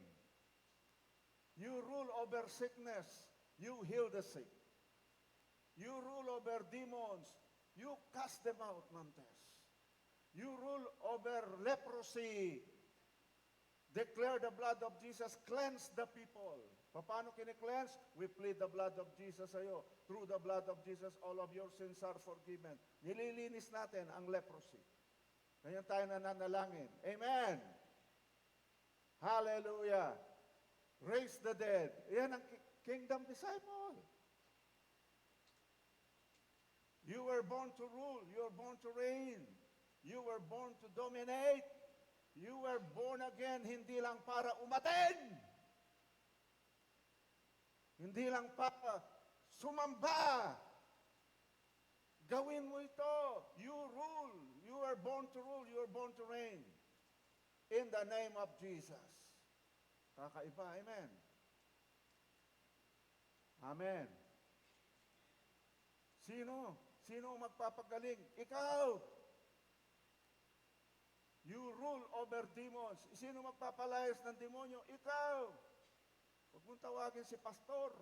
You rule over sickness. You heal the sick. You rule over demons. You cast them out, Mantes. You rule over leprosy. Declare the blood of Jesus. Cleanse the people. Paano kine-cleanse? We plead the blood of Jesus sa'yo. Through the blood of Jesus, all of your sins are forgiven. Nililinis natin ang leprosy. Ngayon tayo nananalangin. Amen. Hallelujah. Raise the dead. Yan ang kingdom disciple. You were born to rule. You were born to reign. You were born to dominate. You were born again hindi lang para umaten. Hindi lang para sumamba. Gawin mo ito. You rule. You are born to rule. You are born to reign. In the name of Jesus. Kakaiba. Amen. Amen. Sino? Sino ang magpapagaling? Ikaw! You rule over demons. Sino magpapalayas ng demonyo? Ikaw! Huwag mong tawagin si pastor.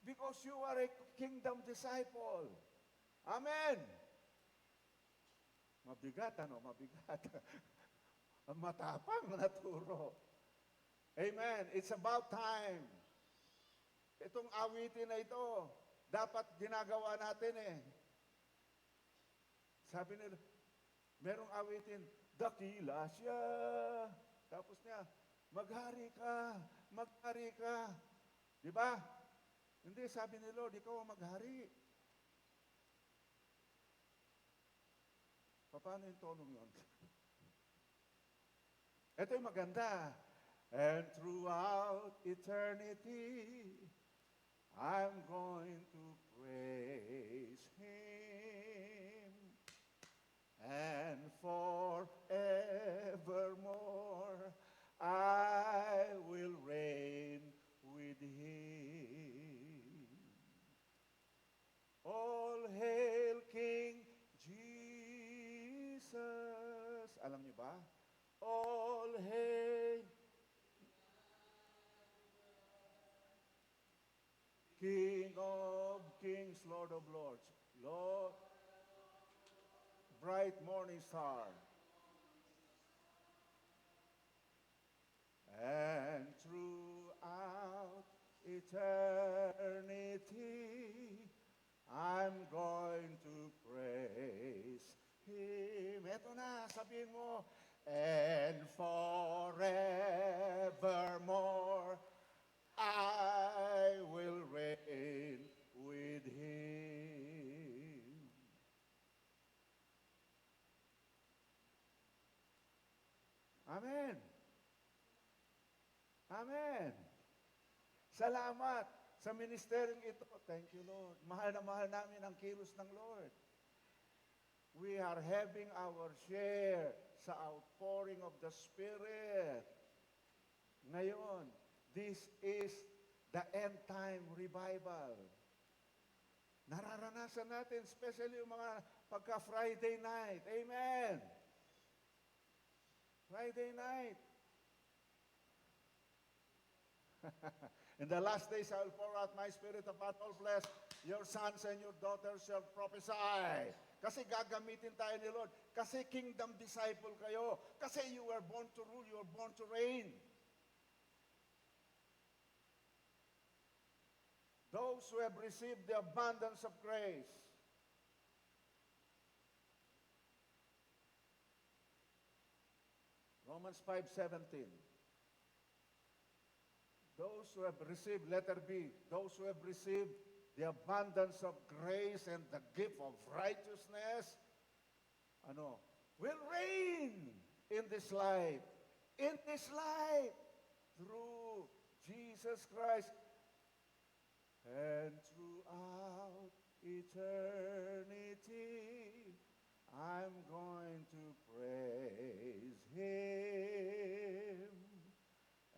Because you are a kingdom disciple. Amen! Mabigat, ano? Mabigat. Ang matapang na turo. Amen. It's about time. Itong awitin na ito, dapat ginagawa natin eh. Sabi nila, merong awitin, dakila siya. Tapos niya, maghari ka, maghari ka. Di ba? Hindi, sabi ni Lord, ikaw ang maghari. Paano yung tonong yun? Ito yung maganda. And throughout eternity, I'm going to praise Him. And forevermore, I will reign with Him. All hail King Jesus. Alam niyo ba? All hail King of kings, Lord of lords, Lord, bright morning star. And throughout eternity, I'm going to praise Him. Eto na, sabihin mo, and forevermore, I will reign with Him. Amen. Amen. Salamat sa ministeryong ito. Thank you, Lord. Mahal na mahal namin ang kilos ng Lord. We are having our share sa outpouring of the Spirit. Ngayon, this is the end time revival. Nararanasan natin, especially yung mga pagka-Friday night. Amen. Friday night. In the last days, I will pour out my spirit upon all flesh. Your sons and your daughters shall prophesy. Kasi gagamitin tayo ni Lord. Kasi kingdom disciple kayo. Kasi you were born to rule, you were born to reign. Those who have received the abundance of grace. Romans 5:17. Those who have received, letter B, those who have received the abundance of grace and the gift of righteousness, will reign in this life. In this life. Through Jesus Christ. And throughout eternity, I'm going to praise Him.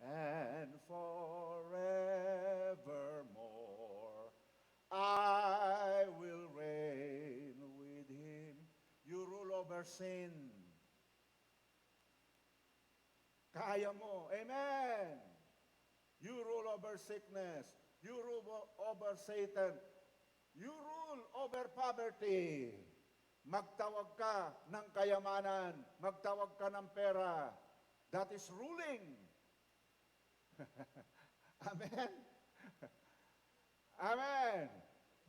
And forevermore, I will reign with Him. You rule over sin. Kaya mo. Amen. You rule over sickness. You rule over Satan. You rule over poverty. Magtawag ka ng kayamanan. Magtawag ka ng pera. That is ruling. Amen. Amen.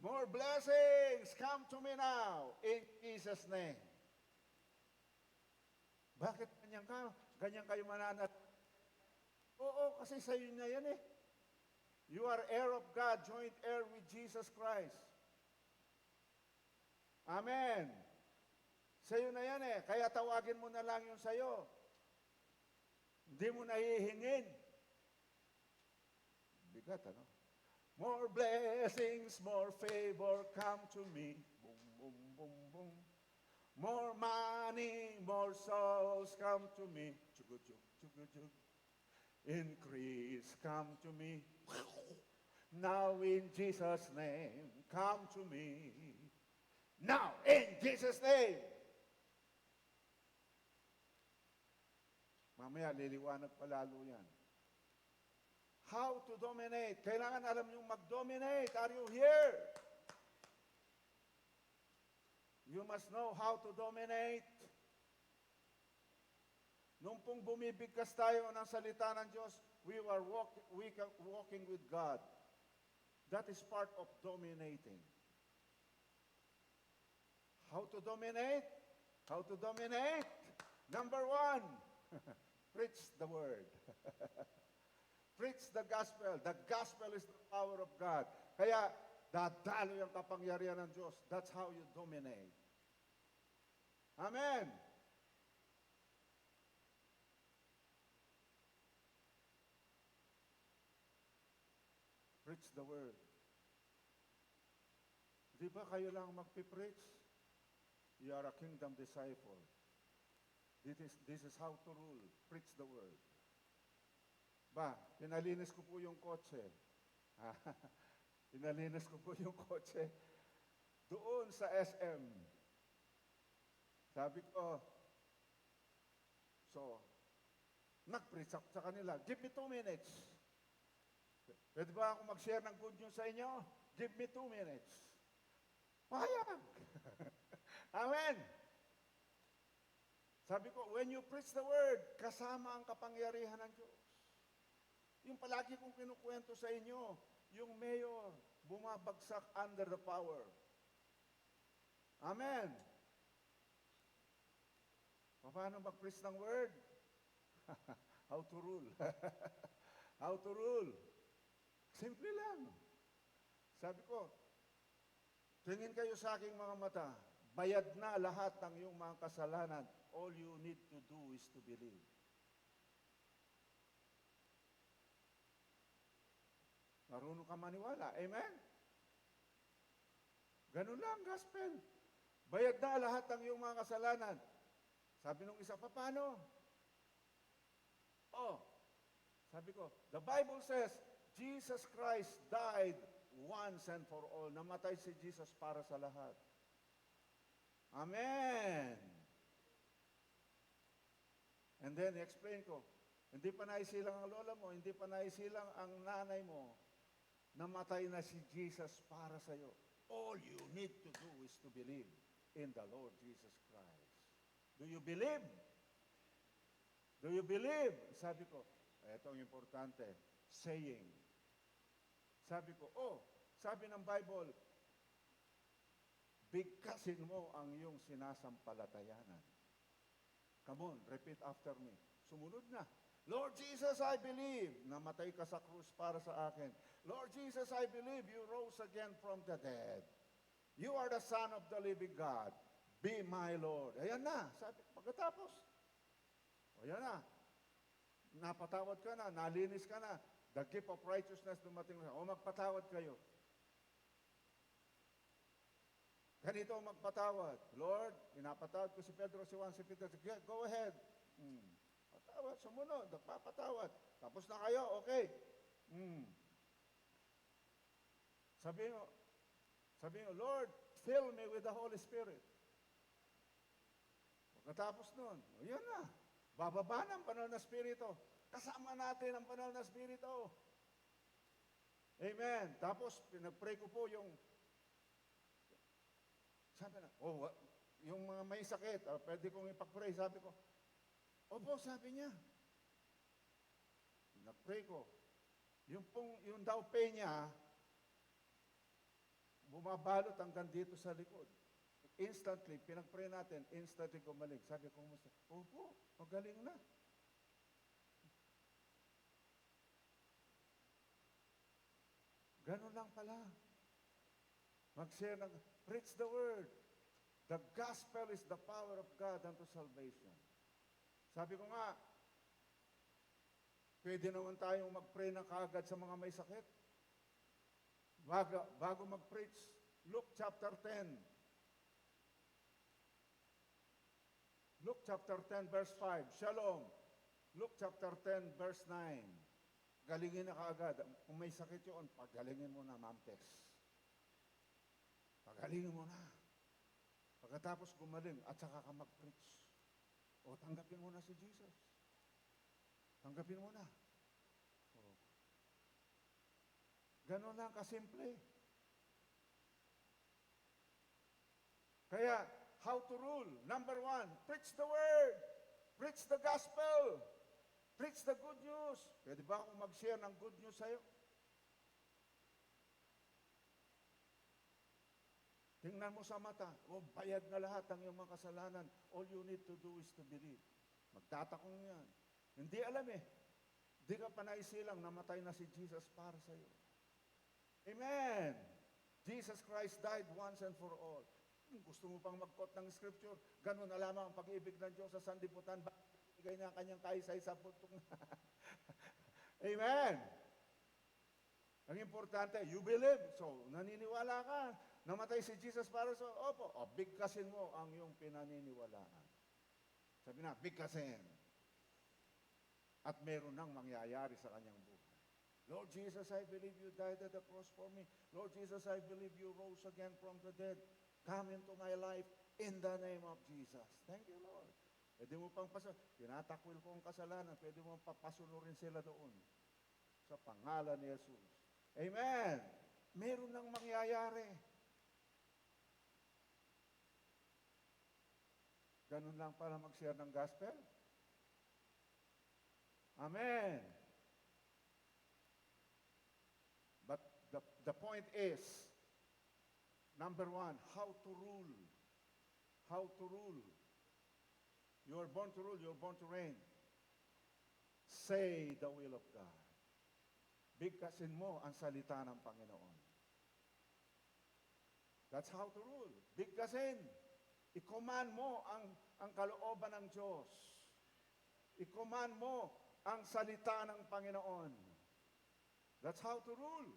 More blessings come to me now in Jesus' name. Bakit ganyan kayo mananat? Oo, kasi sa inyo na yan eh. You are heir of God, joint heir with Jesus Christ. Amen. Sa'yo na yan eh. Kaya tawagin mo na lang yung sa'yo. Hindi mo nahihingin. Bigat, ano? More blessings, more favor come to me. Boom, boom, boom, boom. More money, more souls come to me. Chug, chug, chug, chug. Increase come to me. Now in Jesus' name, come to me. Now in Jesus' name. Mamaya liliwanag pa lalo yan. How to dominate. Kailangan alam niyong mag-dominate. Are you here? You must know how to dominate. Nung pong bumibigkas tayo ng salita ng Diyos, we are walking with God. That is part of dominating. How to dominate? How to dominate? Number one, preach the word. Preach the gospel. The gospel is the power of God. Kaya, dadalo yung kapangyarihan ng Diyos. That's how you dominate. Amen. Preach the word. Di ba kayo lang magpipreach? You are a kingdom disciple. This is how to rule. Preach the word. Ba, pinalinis ko po yung kotse. Pinalinis ko po yung kotse doon sa SM. Sabi ko, nag-preach ako sa kanila, give me 2 minutes. Pwede ba ako mag-share ng good news sa inyo? Give me 2 minutes. Payag. Amen. Sabi ko, when you preach the word, kasama ang kapangyarihan ng Diyos. Yung palagi kong kinukwento sa inyo, yung mayor, bumabagsak under the power. Amen. Paano mag-preach ng word? How to rule. How to rule. Simple lang. Sabi ko, tingin kayo sa aking mga mata, bayad na lahat ng iyong mga kasalanan. All you need to do is to believe. Marunong ka maniwala. Amen? Ganun lang, gospel. Bayad na lahat ng iyong mga kasalanan. Sabi nung isa, paano? Sabi ko, the Bible says, Jesus Christ died once and for all. Namatay si Jesus para sa lahat. Amen. And then, explain ko, hindi pa naisilang ang lola mo, hindi pa naisilang ang nanay mo, namatay na si Jesus para sa iyo. All you need to do is to believe in the Lord Jesus Christ. Do you believe? Do you believe? Sabi ko, ito ang importante, saying. Sabi ko, sabi ng Bible, bigkasin mo ang iyong sinasampalatayanan. Come on, repeat after me. Sumunod na. Lord Jesus, I believe. Namatay ka sa krus para sa akin. Lord Jesus, I believe you rose again from the dead. You are the Son of the living God. Be my Lord. Ayan na. Sabi, pagkatapos, ayan na. Napatawad ka na, nalinis ka na. The gift of righteousness dumating na, o magpatawad kayo. Ganito ang magpatawad. Lord, pinapatawad ko si Pedro, si Juan, si Peter. Go ahead. Patawad, sumunod, nagpapatawad. Tapos na kayo, okay. Sabi mo, Lord, fill me with the Holy Spirit. Pagkatapos nun, yun na. Bababa ng banal na Espiritu. Kasama natin ang banal na Espiritu. Amen. Tapos, pinag-pray ko po yung, sabi na, yung mga may sakit, pwede kong ipag-pray. Sabi ko, opo, sabi niya. Pinag-pray ko. Yung daw pain niya, bumabalot hanggang dito sa likod. Instantly, pinag-pray natin, instantly gumaling. Sabi ko, kumusta? Opo, magaling na. Ganun lang pala. Mag-share ng, preach the word. The gospel is the power of God unto salvation. Sabi ko nga, pwede naman tayong mag-pray na kaagad sa mga may sakit. Bago mag-preach, Luke chapter 10. Luke chapter 10 verse 5. Shalom. Luke chapter 10 verse 9. Galingin na kaagad. Kung may sakit yun, pagalingin mo na, Ma'am Tess. Pagalingin mo na. Pagkatapos gumaling, at saka ka mag-preach. O tanggapin mo na si Jesus. Tanggapin mo na. Ganon lang kasimple. Kaya, how to rule? Number 1, preach the word. Preach the gospel. Preach the good news. Pwede ba akong mag-share ng good news sa'yo? Tingnan mo sa mata. Bayad na lahat ang iyong mga kasalanan. All you need to do is to believe. Magtatakong yan. Hindi alam eh. Di ka pa naisilang namatay na si Jesus para sa'yo. Amen. Jesus Christ died once and for all. Kung gusto mo pang mag-quote ng scripture, ganun na lamang ang pag-ibig ng Diyos sa sanlibutan. Bakit ibigay niya ang kanyang kahisay sa puntong na? Amen. Ang importante, you believe. So, naniniwala ka. Namatay si Jesus para sa, opo, bigkasin mo ang iyong pinaniniwalaan. Sabi na, bigkasin. At meron nang mangyayari sa kanyang buhay. Lord Jesus, I believe you died at the cross for me. Lord Jesus, I believe you rose again from the dead. Come into my life in the name of Jesus. Thank you, Lord. Pwede mo pang tinatakwil ko ang kasalanan, pwede mo papasunurin sila doon. Sa pangalan ni Jesus. Amen. Meron nang mangyayari. Ganun lang para mag-share ng gospel. Amen. But the point is, number 1, how to rule. How to rule. You are born to rule, you are born to reign. Say the will of God. Bigkasin mo ang salita ng Panginoon. That's how to rule. Bigkasin. I-command mo ang kalooban ng Diyos. I-command mo ang salita ng Panginoon. That's how to rule.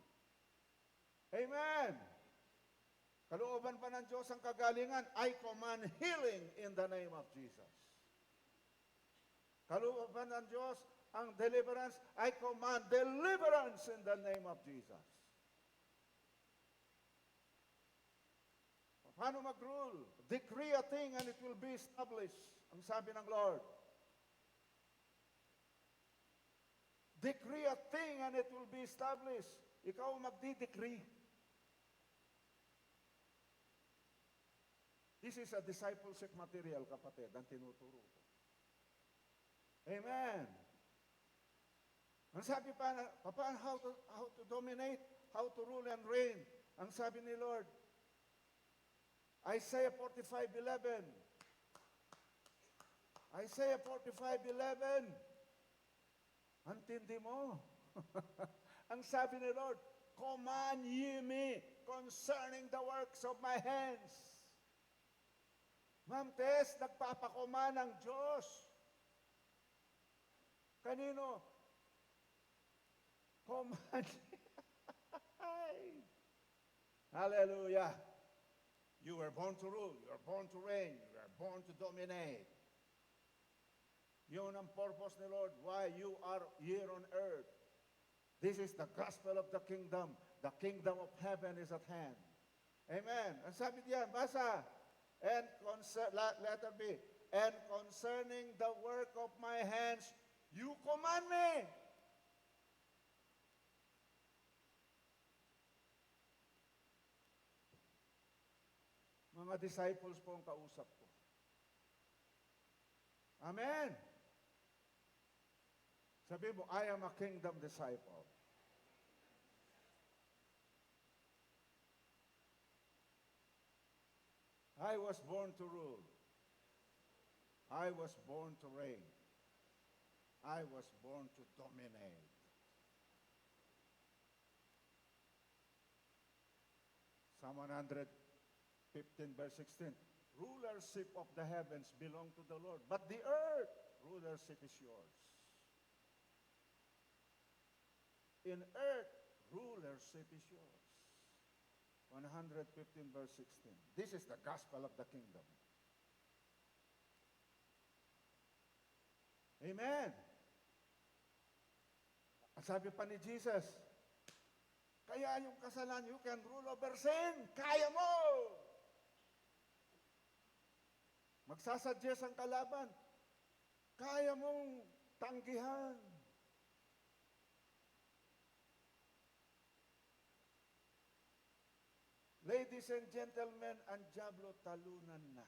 Amen. Kalooban pa ng Diyos ang kagalingan, I command healing in the name of Jesus. Kalooban ng Diyos ang deliverance, I command deliverance in the name of Jesus. Paano mag-rule? Decree a thing and it will be established. Ang sabi ng Lord. Decree a thing and it will be established. Ikaw magdi-decree. This is a discipleship material, kapatid, ang tinuturo ko. Amen. Ang sabi pa, how to dominate, how to rule and reign. Ang sabi ni Lord, Isaiah 45:11. Isaiah 45:11. Antindi mo. Ang sabi ni Lord, command ye me concerning the works of my hands. Ma'am Tess, nagpapakuman ng Diyos. Kanino? Command. Hallelujah. You were born to rule. You were born to reign. You were born to dominate. Yun ang purpose ni Lord, why you are here on earth. This is the gospel of the kingdom. The kingdom of heaven is at hand. Amen. Ang sabi diyan, basa. And letter B. And concerning the work of my hands, you command me. Mga disciples po ang kausap ko. Amen. Sabi mo, I am a kingdom disciple. I was born to rule. I was born to reign. I was born to dominate. Psalm 115, verse 16. Rulership of the heavens belong to the Lord, but the earth, rulership is yours. In earth, rulership is yours. 115, verse 16. This is the gospel of the kingdom. Amen. At sabi pa ni Jesus, kaya yung kasalanan, you can rule over sin. Kaya mo! Magsasuggest ang kalaban. Kaya mong tanggihan. Ladies and gentlemen, ang dyablo talunan na.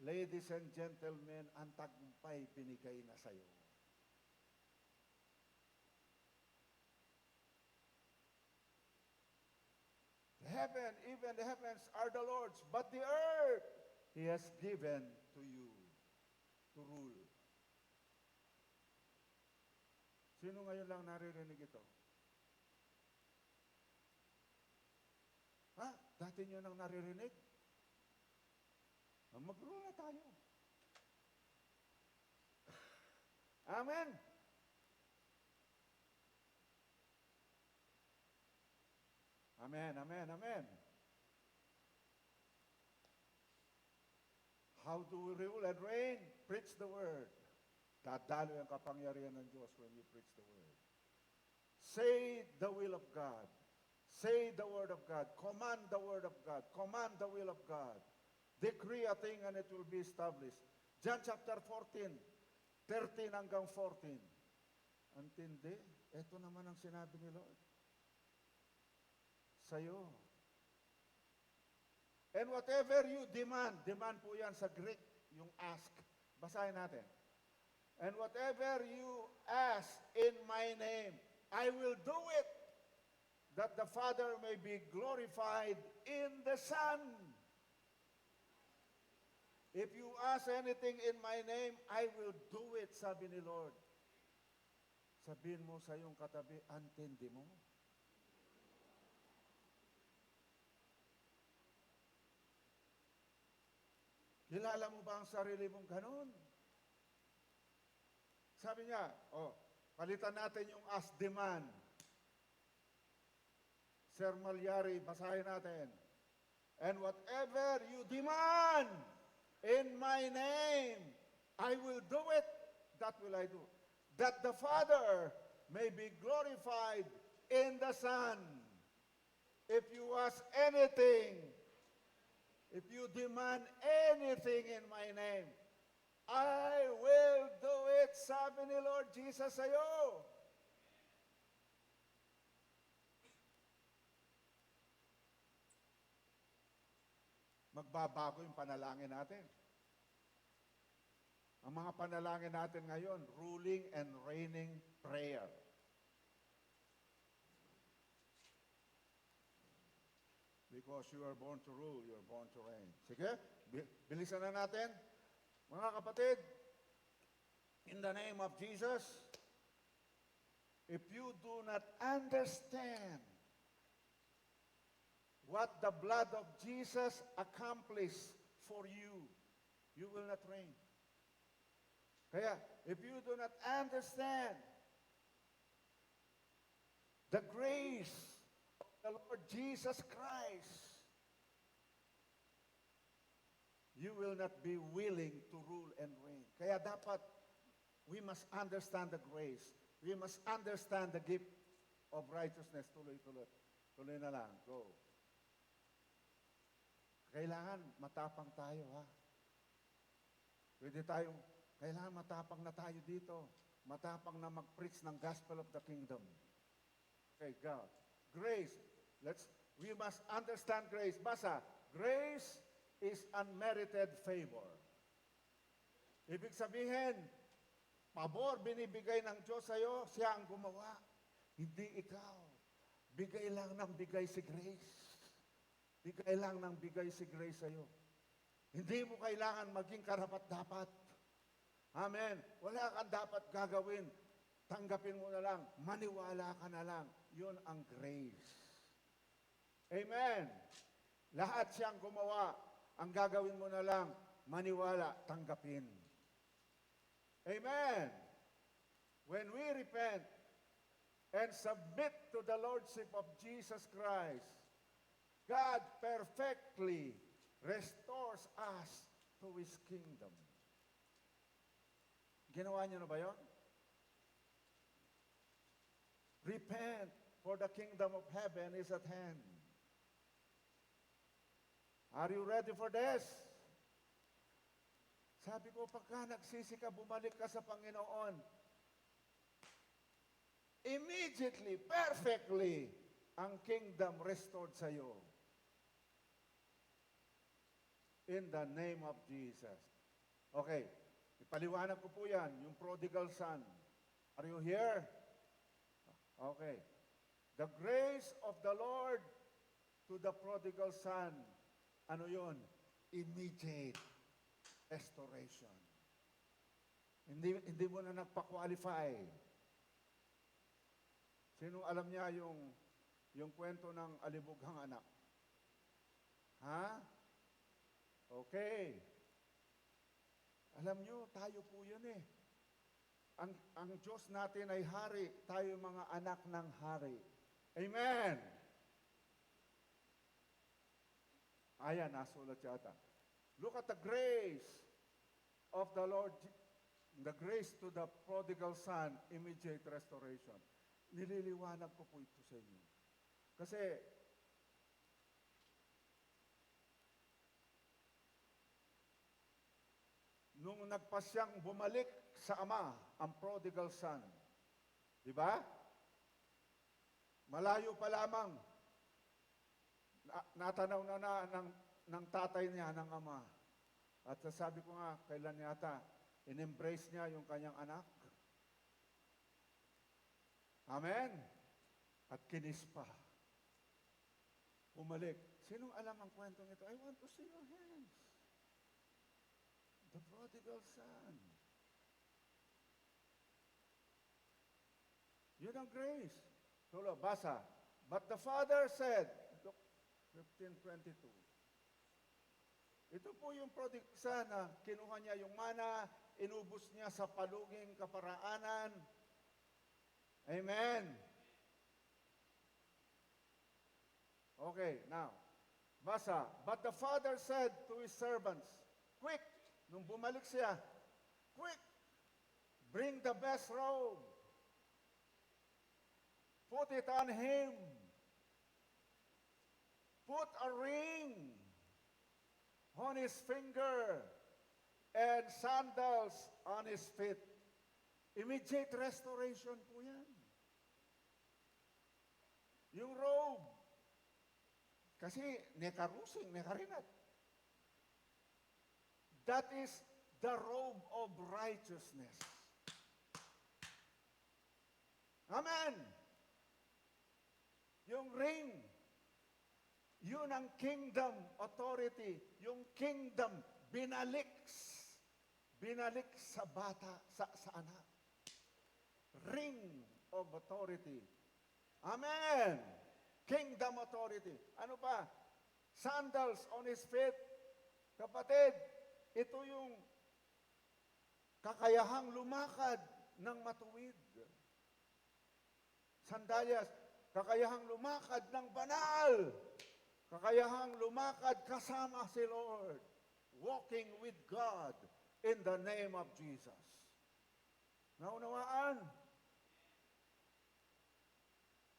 Ladies and gentlemen, ang tagumpay binigay na sa'yo. Heaven, even the heavens are the Lord's, but the earth He has given to you to rule. Sino ngayon lang naririnig ito? Ha? Dati nyo nang naririnig? Mag-rule na tayo. Amen. Amen, amen, amen. How do we rule and reign? Preach the word. Dadalo ang kapangyarihan ng Diyos when you preach the word. Say the will of God. Say the word of God. Command the word of God. Command the will of God. Decree a thing and it will be established. John chapter 14, 13 hanggang 14. Antindi, ito naman ang sinabi ni Lord. Sa'yo. And whatever you demand po yan sa Greek, yung ask. Basahin natin. And whatever you ask in my name, I will do it, that the Father may be glorified in the Son. If you ask anything in my name, I will do it, sabi ni Lord. Sabihin mo sa iyong katabi, antindi mo. Kilala mo ba ang sarili mong ganun? Sabi niya, palitan natin yung ask demand. Sir Malyari, basahin natin. And whatever you demand in my name, I will do it. That will I do. That the Father may be glorified in the Son. If you ask anything, if you demand anything in my name, I will do it, sabi ni Lord Jesus sa'yo. Magbabago yung panalangin natin. Ang mga panalangin natin ngayon, ruling and reigning prayer. Because you are born to rule, you are born to reign. Sige, bilisan na natin. Mga kapatid, in the name of Jesus, if you do not understand what the blood of Jesus accomplished for you, you will not reign. Kaya, if you do not understand the grace of the Lord Jesus Christ, you will not be willing to rule and reign. Kaya dapat, we must understand the grace. We must understand the gift of righteousness. Tuloy-tuloy. Tuloy na lang. Go. Kailangan matapang tayo, ha? Kailangan matapang na tayo dito. Matapang na mag-preach ng gospel of the kingdom. Okay, God. Grace. We must understand grace. Basa. Grace is unmerited favor. Ibig sabihin, pabor binibigay ng Diyos sa'yo, siya ang gumawa. Hindi ikaw. Bigay lang ng bigay si grace. Bigay lang ng bigay si grace sa'yo. Hindi mo kailangan maging karapat-dapat. Amen. Wala kang dapat gagawin. Tanggapin mo na lang. Maniwala ka na lang. Yun ang grace. Amen. Lahat siyang gumawa. Ang gagawin mo na lang, maniwala, tanggapin. Amen. When we repent and submit to the Lordship of Jesus Christ, God perfectly restores us to His kingdom. Ginawa niyo na ba yun? Repent, for the kingdom of heaven is at hand. Are you ready for this? Sabi ko, pagka nagsisi ka, bumalik ka sa Panginoon, immediately, perfectly, ang kingdom restored sa iyo. In the name of Jesus. Okay, ipaliwanag ko po yan, yung prodigal son. Are you here? Okay. The grace of the Lord to the prodigal son. Ano yun? Immediate restoration. Hindi mo na nagpa-qualify. Sino alam niya yung kwento ng alibughang anak? Ha? Okay. Alam nyo, tayo po yun eh. Ang Diyos natin ay hari. Tayo mga anak ng hari. Amen! Ayan, nasulat yata. Look at the grace of the Lord, the grace to the prodigal son, immediate restoration. Nililiwanag ko po ito sa inyo. Kasi, nung nagpasyang bumalik sa ama, ang prodigal son, di ba? Malayo pa lamang, natanaw na ng tatay niya, ng ama. At sabi ko nga, kailan yata, in-embrace niya yung kanyang anak. Amen? At kinis pa. Umalik. Sinong alam ang kwentong ito? I want to see your hands. The prodigal son. Yun ang grace. Tulo, basa. But the father said, 15:22. Ito po yung prodigal son na kinuha niya yung mana, inubos niya sa paluging kaparaanan. Amen. Okay, now, basa. But the father said to his servants, quick, nung bumalik siya, quick, bring the best robe. Put it on him. Put a ring on his finger and sandals on his feet. Immediate restoration po yan. Yung robe. Kasi nekarusing, nekarinat. That is the robe of righteousness. Amen. Yung ring, yun ang kingdom authority. Yung kingdom, binalik sa bata, sa anak. Ring of authority. Amen. Kingdom authority. Ano pa? Sandals on his feet. Kapatid, ito yung kakayahang lumakad ng matuwid. Sandalyas, kakayahang lumakad ng banal, kakayahang lumakad kasama si Lord, walking with God in the name of Jesus. Naunawaan?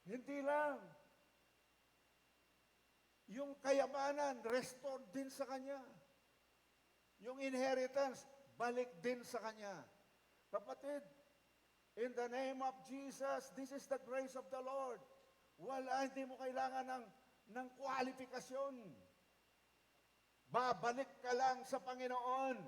Hindi lang. Yung kayamanan, restored din sa Kanya. Yung inheritance, balik din sa Kanya. Kapatid, in the name of Jesus, this is the grace of the Lord. Wala, hindi mo kailangan ng kwalifikasyon. Babalik ka lang sa Panginoon.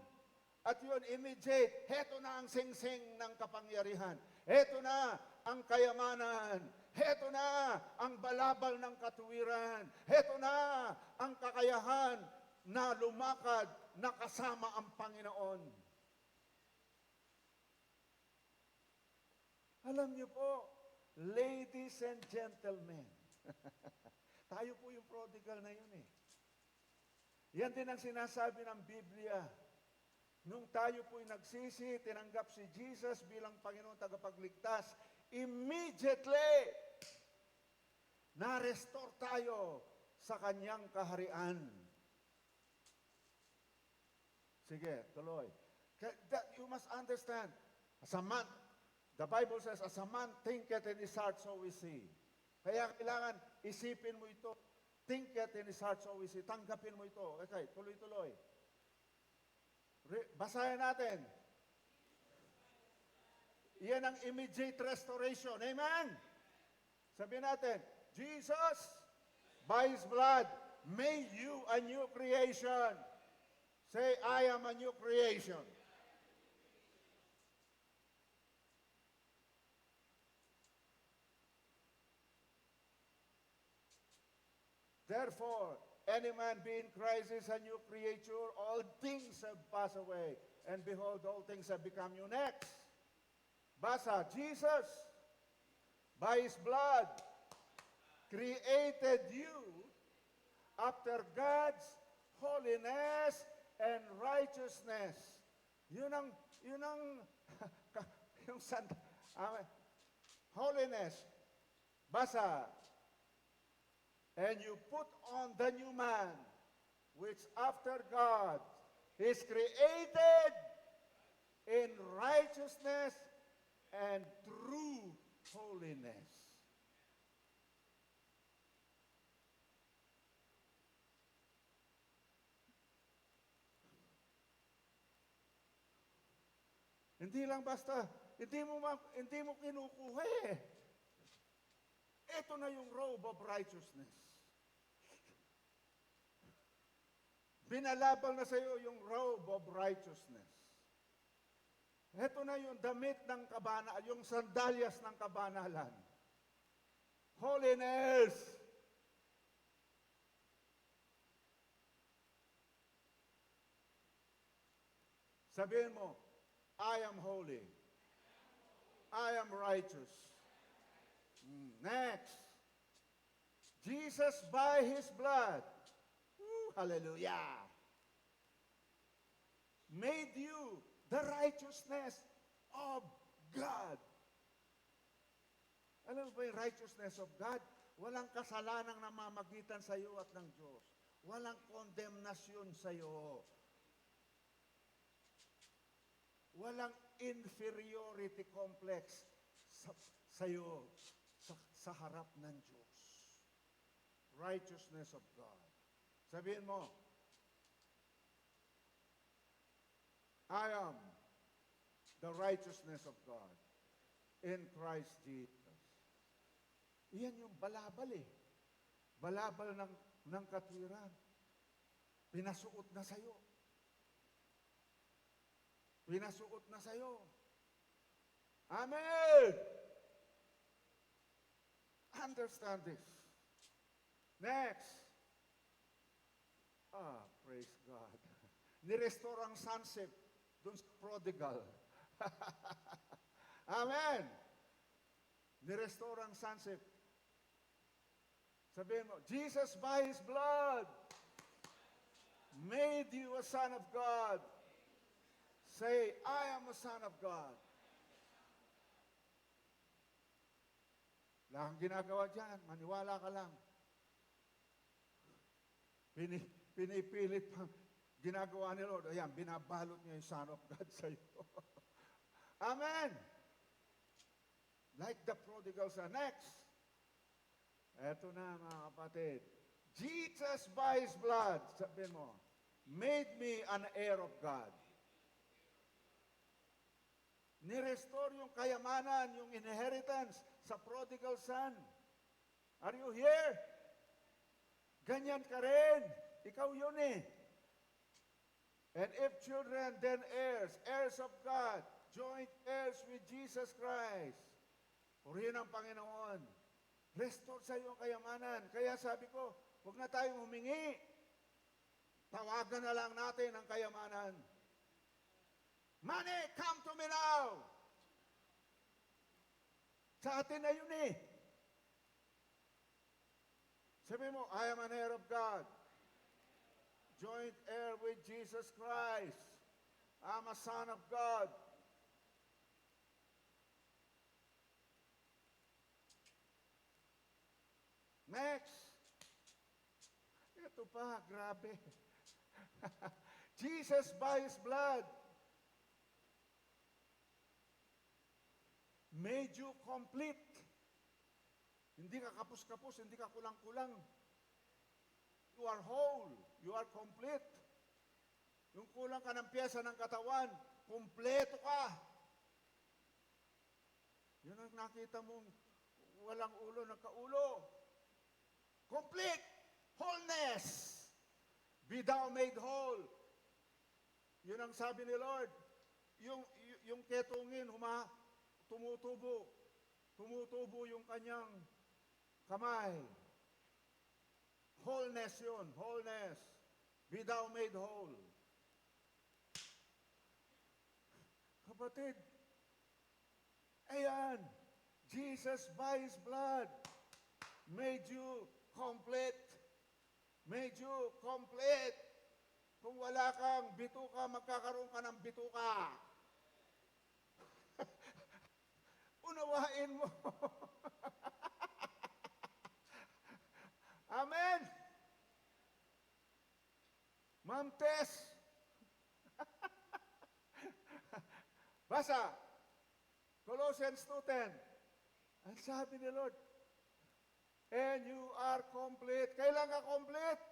At yun, immediate, heto na ang singsing ng kapangyarihan. Heto na ang kayamanan. Heto na ang balabal ng katuwiran. Heto na ang kakayahan na lumakad na kasama ang Panginoon. Alam niyo po, ladies and gentlemen, tayo po yung prodigal na yun eh. Yan din ang sinasabi ng Biblia. Nung tayo po'y nagsisi, tinanggap si Jesus bilang Panginoon tagapagligtas, immediately, na-restore tayo sa Kanyang kaharian. Sige, tuloy. That you must understand, as a man, the Bible says, as a man thinketh in his heart, so is he. Kaya kailangan isipin mo ito. Thinketh in his heart, so is he. Tanggapin mo ito. Okay, tuloy-tuloy. Basahin natin. Iyan ang immediate restoration. Amen? Sabihin natin, Jesus, by His blood, made you a new creation. Say, I am a new creation. Therefore, any man be in Christ is a new creature. All things have passed away. And behold, all things have become new. Next. Basa, Jesus, by His blood, created you after God's holiness and righteousness. Yun ang yung holiness. Basa, and you put on the new man, which after God is created in righteousness and true holiness. Hindi lang basta, hindi mo kinukuha eh. Ito na yung robe of righteousness. Binalabal na sa iyo yung robe of righteousness. Ito na yung damit ng kabanalan, yung sandalyas ng kabanalan. Holiness. Sabihin mo, I am holy. I am righteous. Next. Jesus by His blood. Hallelujah. Made you the righteousness of God. Alam mo ba yung righteousness of God? Walang kasalanang namamagitan sa iyo at ng Diyos. Walang condemnation sa iyo. Walang inferiority complex sa iyo sa harap ng Diyos. Righteousness of God. Sabihin mo, I am the righteousness of God in Christ Jesus. Iyan yung balabal eh. Balabal ng katwiran. Pinasuot na sa'yo. Pinasuot na sa'yo. Amen! Understand this. Next. Praise God. Nirestore ang sonship dun sa prodigal. Amen! Nirestore ang sonship. Sabihin mo, Jesus by His blood made you a son of God. Say, I am a son of God. Wala kang ginagawa dyan. Maniwala ka lang. Pinipilit pang ginagawa ni Lord. Ayan, binabalot niya yung Son of God sa iyo. Amen! Like the prodigal son. Next. Eto na mga kapatid. Jesus by His blood, sabihin mo, made me an heir of God. Nirestore yung kayamanan, yung inheritance sa prodigal son. Are you here? Ganyan ka rin. Ikaw yun eh. And if children, then heirs, heirs of God, joint heirs with Jesus Christ. Purihin ang Panginoon. Restore sa iyo ang kayamanan. Kaya sabi ko, huwag na tayong humingi. Tawagan na lang natin ang kayamanan. Money, come to me now! Sa atin na yun eh. Sabi mo, I am an heir of God. Joint heir with Jesus Christ. I'm a son of God. Next. Ito pa, grabe. Jesus by His blood made you complete. Hindi ka kapos-kapos, hindi ka kulang-kulang. You are whole. You are complete. Yung kulang ka ng piyesa ng katawan, kumpleto ka. Yun ang nakita mong walang ulo, nagkaulo. Complete. Wholeness. Be thou made whole. Yun ang sabi ni Lord. Yung ketungin, tumutubo. Tumutubo yung kanyang kamay. Wholeness yun. Wholeness. Be thou made whole. Kapatid, ayan, Jesus by His blood made you complete. Made you complete. Kung wala kang bituka, magkakaroon ka ng bituka. Unawain mo. Amen. Ma'am Tess. Basa. Colossians 2:10. Ang sabi ni Lord, and you are complete. Kailan ka complete?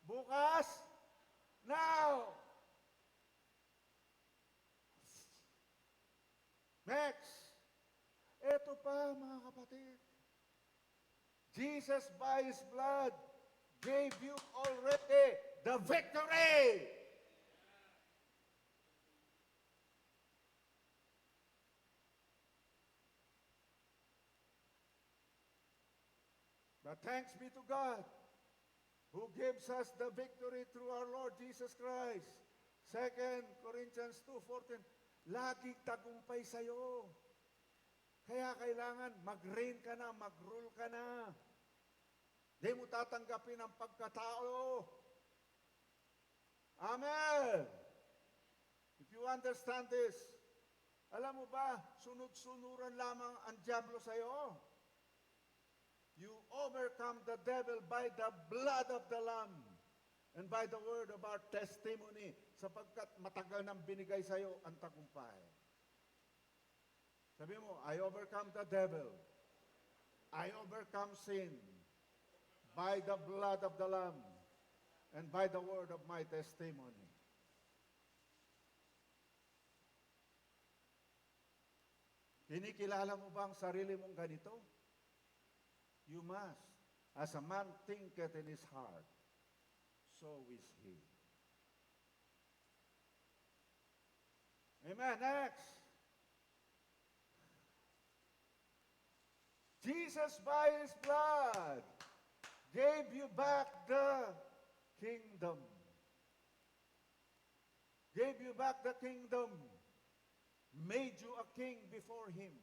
Bukas? Now! Next. Ito pa, mga kapatid. Jesus by His blood gave you already the victory. But thanks be to God who gives us the victory through our Lord Jesus Christ. 2 Corinthians 2:14, laging tagumpay sa'yo. Kaya kailangan mag-reign ka na, mag-rule ka na. Di mo tatanggapin ang pagkatao. Amen! If you understand this, alam mo ba, sunod-sunuran lamang ang diablo sa'yo. You overcome the devil by the blood of the Lamb and by the word of our testimony, sapagkat matagal nang binigay sa iyo ang tagumpay. Sabi mo, I overcome the devil. I overcome sin by the blood of the Lamb and by the word of my testimony. Kinikilala mo ba ang sarili mong ganito? You must. As a man thinketh in his heart, so is he. Amen. Next. Jesus by His blood gave you back the kingdom. Gave you back the kingdom. Made you a king before Him.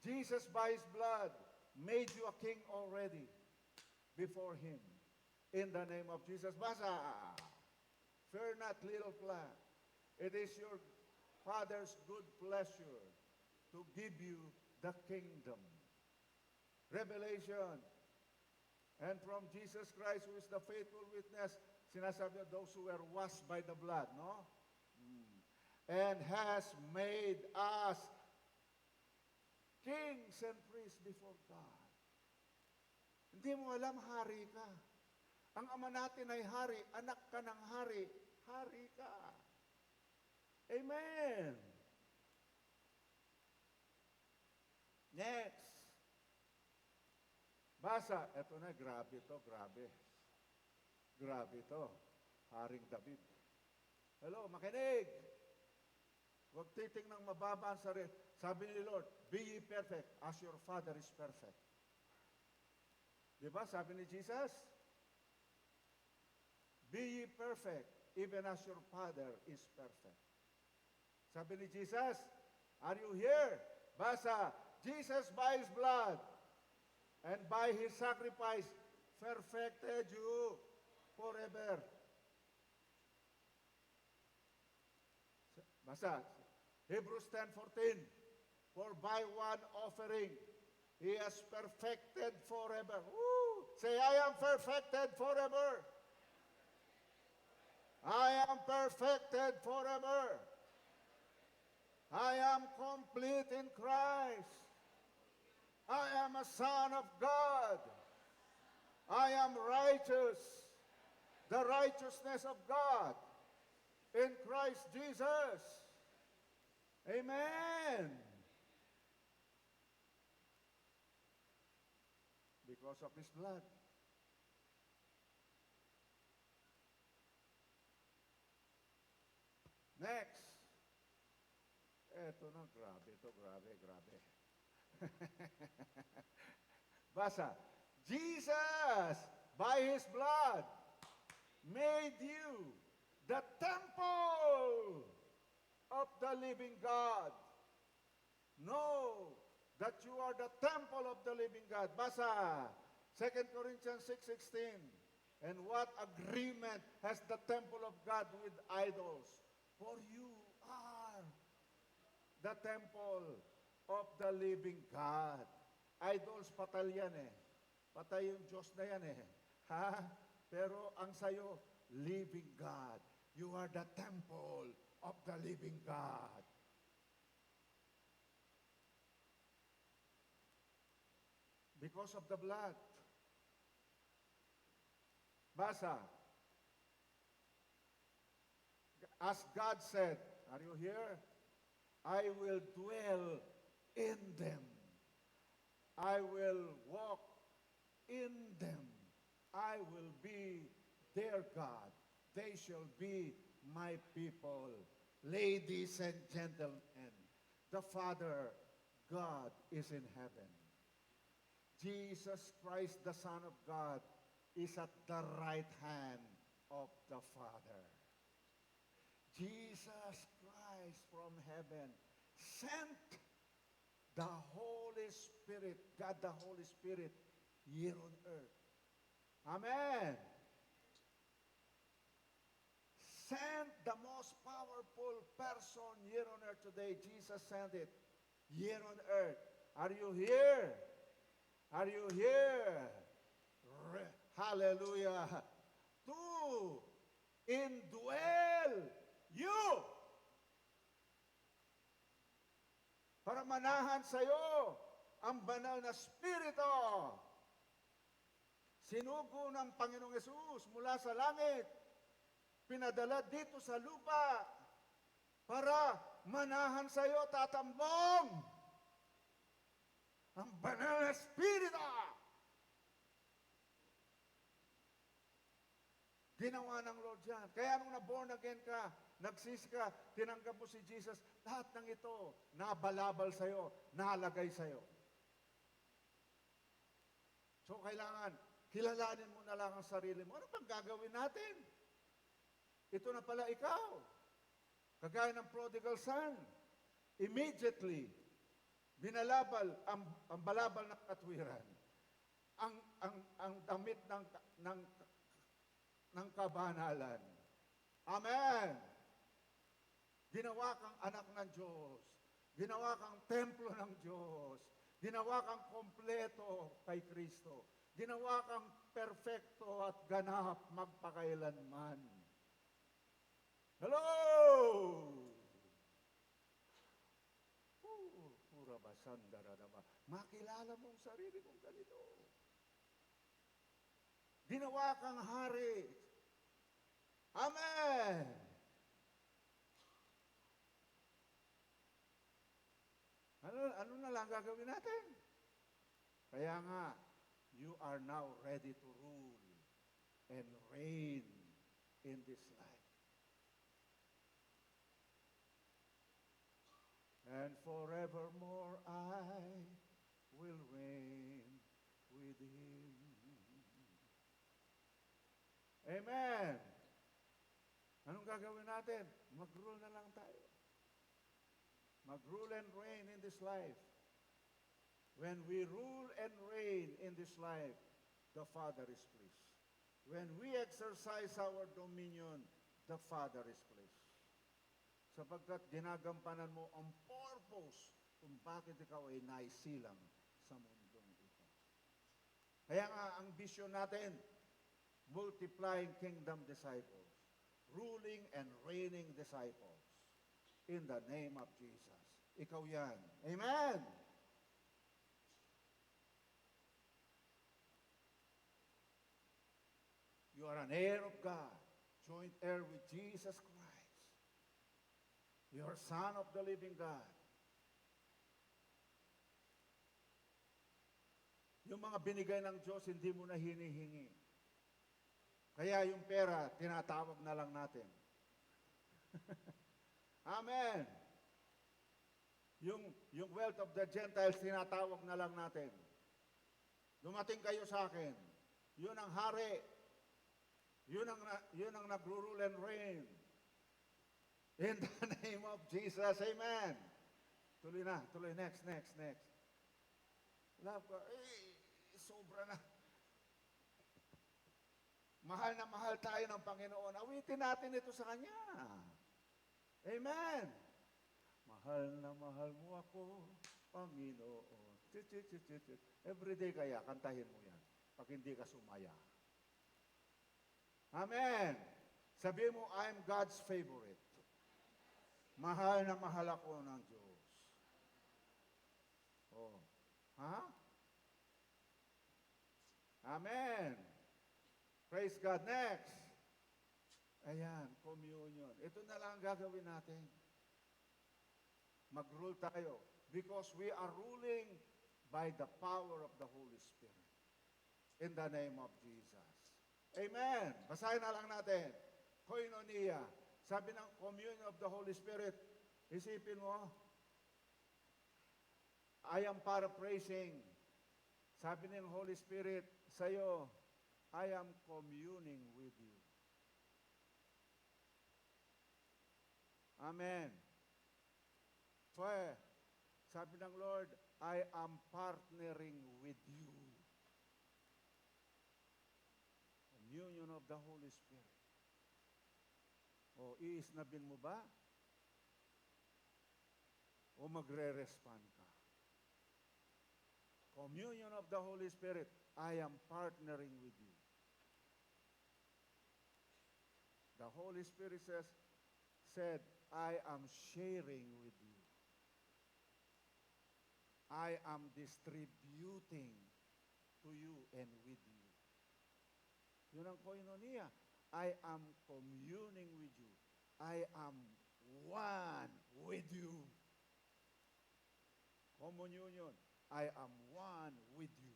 Jesus by His blood made you a king already before Him. In the name of Jesus. Basa. Fear not, little flock. It is your Father's good pleasure to give you the kingdom. revelation. And from Jesus Christ, who is the faithful witness, sinasabi those who were washed by the blood, no? And has made us kings and priests before God. Hindi mo alam, hari ka. Ang ama natin ay hari, anak ka ng hari, hari ka. Amen. Next. Basa, eto na, grabe to, grabe. Grabe to. Haring David. Hello, makinig. Huwag titingnang mababa ang sarili. Sabi ni Lord, be ye perfect as your Father is perfect. Di ba? Sabi ni Jesus, be ye perfect even as your Father is perfect. Sabi ni Jesus, are you here? Basa, Jesus by His blood and by His sacrifice perfected you forever. Basa, Hebrews 10:14, for by one offering He has perfected forever. Woo! Say, I am perfected forever. I am perfected forever. I am complete in Christ. I am a son of God. I am righteous. The righteousness of God in Christ Jesus. Amen. Because of His blood. Next. Eto na, grabe to, grabe. Basa. Jesus, by His blood, made you the temple of the living God. Know that you are the temple of the living God. Basa. 2 Corinthians 6:16. And what agreement has the temple of God with idols? For you are the temple of the living God. Idols, patay yan eh. Patay yung Diyos na yan eh. Ha? Pero ang sayo, living God. You are the temple of the living God. Because of the blood. Basa. As God said, are you here? I will dwell in them. I will walk in them. I will be their God. They shall be my people. Ladies and gentlemen, the Father, God, is in heaven. Jesus Christ, the Son of God, is at the right hand of the Father. Jesus Christ from heaven sent the Holy Spirit, God the Holy Spirit, here on earth. Amen. Sent the most powerful person here on earth today. Jesus sent it here on earth. Are you here? Are you here? Hallelujah. To indwell you. Para manahan sa'yo ang banal na Espiritu. Sinugo ng Panginoong Yesus mula sa langit, pinadala dito sa lupa para manahan sa'yo, tatambong ang banal na Espiritu. Ginawa ng Lord yan. Kaya nung na-born again ka, nagsisi ka, tinanggap mo si Jesus, lahat ng ito, nabalabal sa'yo, nalagay sa'yo. So kailangan, kilalanin mo na lang ang sarili mo. Ano bang gagawin natin? Ito na pala ikaw. Kagaya ng prodigal son. Immediately, binalabal ang balabal ng katwiran. Ang damit ng kabanalan. Amen. Ginawa kang anak ng Diyos. Ginawa kang templo ng Diyos. Ginawa kang kompleto kay Kristo. Ginawa kang perfecto at ganap magpakailanman. Hello! Pura ba, sandaradaba. Makilala mo ang sarili mong ganito. Ginawa kang hari. Amen! Ano na lang gagawin natin? Kaya nga, you are now ready to rule and reign in this life. And forevermore I will reign with Him. Amen! Anong gagawin natin? Mag-rule na lang tayo. Mag-rule and reign in this life. When we rule and reign in this life, the Father is pleased. When we exercise our dominion, the Father is pleased. Sapagkat ginagampanan mo ang purpose kung bakit ikaw ay naisilang sa mundong ito. Kaya nga, ang vision natin, multiplying kingdom disciples, ruling and reigning disciples, in the name of Jesus. Ikaw yan. Amen! You are an heir of God, joint heir with Jesus Christ. You are son of the living God. Yung mga binigay ng Diyos, hindi mo na hinihingi. Kaya yung pera, tinatawag na lang natin. Amen. Yung wealth of the Gentiles, tinatawag na lang natin. Dumating kayo sa akin. Yun ang hari. Yun ang nag-rule and reign. In the name of Jesus. Amen. Tuloy na. Tuloy. Next. Love ko. Sobra na. Mahal na mahal tayo ng Panginoon. Awitin natin ito sa Kanya. Amen. Mahal na mahal mo ako, Panginoon. Every day kaya, kantahin mo yan. Pag hindi ka sumaya. Amen. Sabihin mo, I'm God's favorite. Mahal na mahal ako ng Diyos. Oh. Ha? Amen. Praise God. Next. Ayan, communion. Ito na lang ang gagawin natin. Mag-rule tayo. Because we are ruling by the power of the Holy Spirit. In the name of Jesus. Amen. Basahin na lang natin. Koinonia. Sabi ng communion of the Holy Spirit, isipin mo, I am paraphrasing. Sabi ng Holy Spirit sa'yo, I am communing with you. Amen. Sabi ng Lord, I am partnering with you. Communion of the Holy Spirit. O, iisnabin mo ba? O magre-respond ka? Communion of the Holy Spirit, I am partnering with you. The Holy Spirit said, I am sharing with you. I am distributing to you and with you. Yun ang koinonia. I am communing with you. I am one with you. Communion. I am one with you.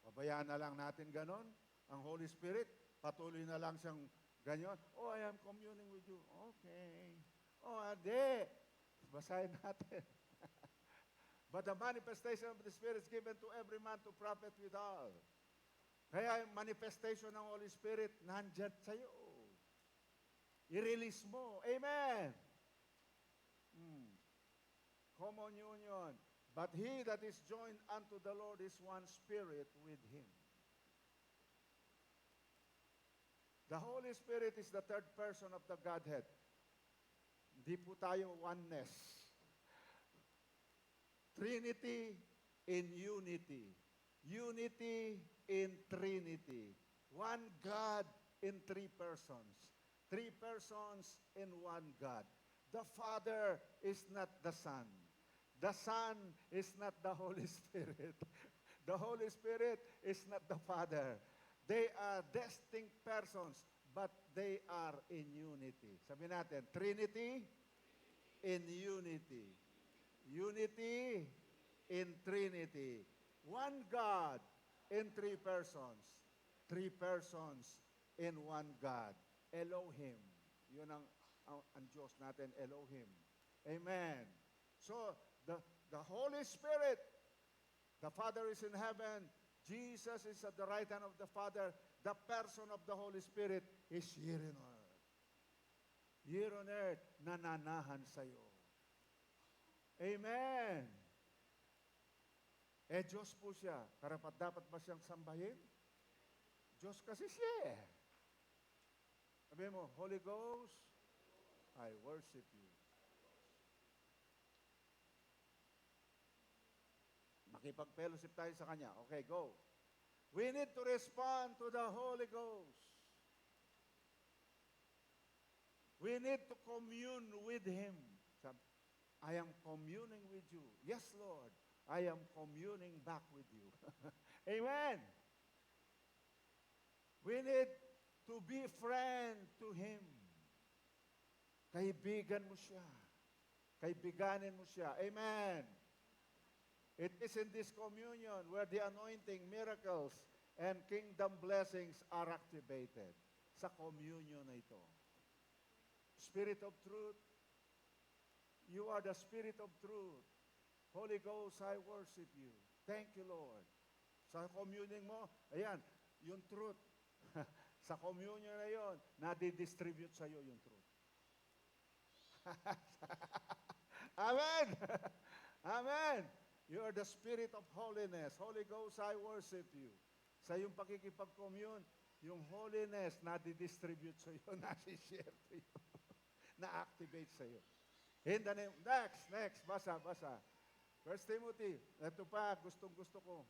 Pabayaan na lang natin ganon. Ang Holy Spirit, patuloy na lang siyang ganyan. Oh, I am communing with you. Okay. Oh, ade. Basahin natin. But the manifestation of the Spirit is given to every man to profit withal. Kaya yung manifestation ng Holy Spirit, nandyan sa'yo. I-release mo. Amen. Common union. But he that is joined unto the Lord is one spirit with him. The Holy Spirit is the third person of the Godhead. Hindi po tayo oneness. Trinity in unity. Unity in Trinity. One God in three persons. Three persons in one God. The Father is not the Son. The Son is not the Holy Spirit. The Holy Spirit is not the Father. They are distinct persons, but they are in unity. Sabi natin, Trinity in unity. Unity in Trinity. One God in three persons. Three persons in one God. Elohim. Yun ang Diyos natin, Elohim. Amen. So, the Holy Spirit, the Father is in heaven, Jesus is at the right hand of the Father, the person of the Holy Spirit is here on earth. Here on earth, nananahan sa'yo. Amen. Diyos po siya. Karapat dapat ba siyang sambahin? Diyos kasi siya eh. Sabi mo, Holy Ghost, I worship you. Makipag-fellowship tayo sa Kanya. Okay, go. We need to respond to the Holy Ghost. We need to commune with Him. I am communing with you. Yes, Lord. I am communing back with you. Amen. We need to be friend to Him. Kaibigan mo siya. Kaibiganin mo siya. Amen. It is in this communion where the anointing, miracles, and kingdom blessings are activated. Sa communion na ito. Spirit of truth, you are the Spirit of truth. Holy Ghost, I worship you. Thank you, Lord. Sa communion mo, ayan, yung truth. Sa communion na yon, nadi-distribute sa iyo yung truth. Amen! Amen! You are the Spirit of holiness. Holy Ghost, I worship you. Sa iyong pakikipag-commune, yung holiness nadi-distribute sa iyo, nasi-share to you. Na-activate sa iyo. In the name, next, basa. 1 Timothy, ito pa, gustong-gusto ko.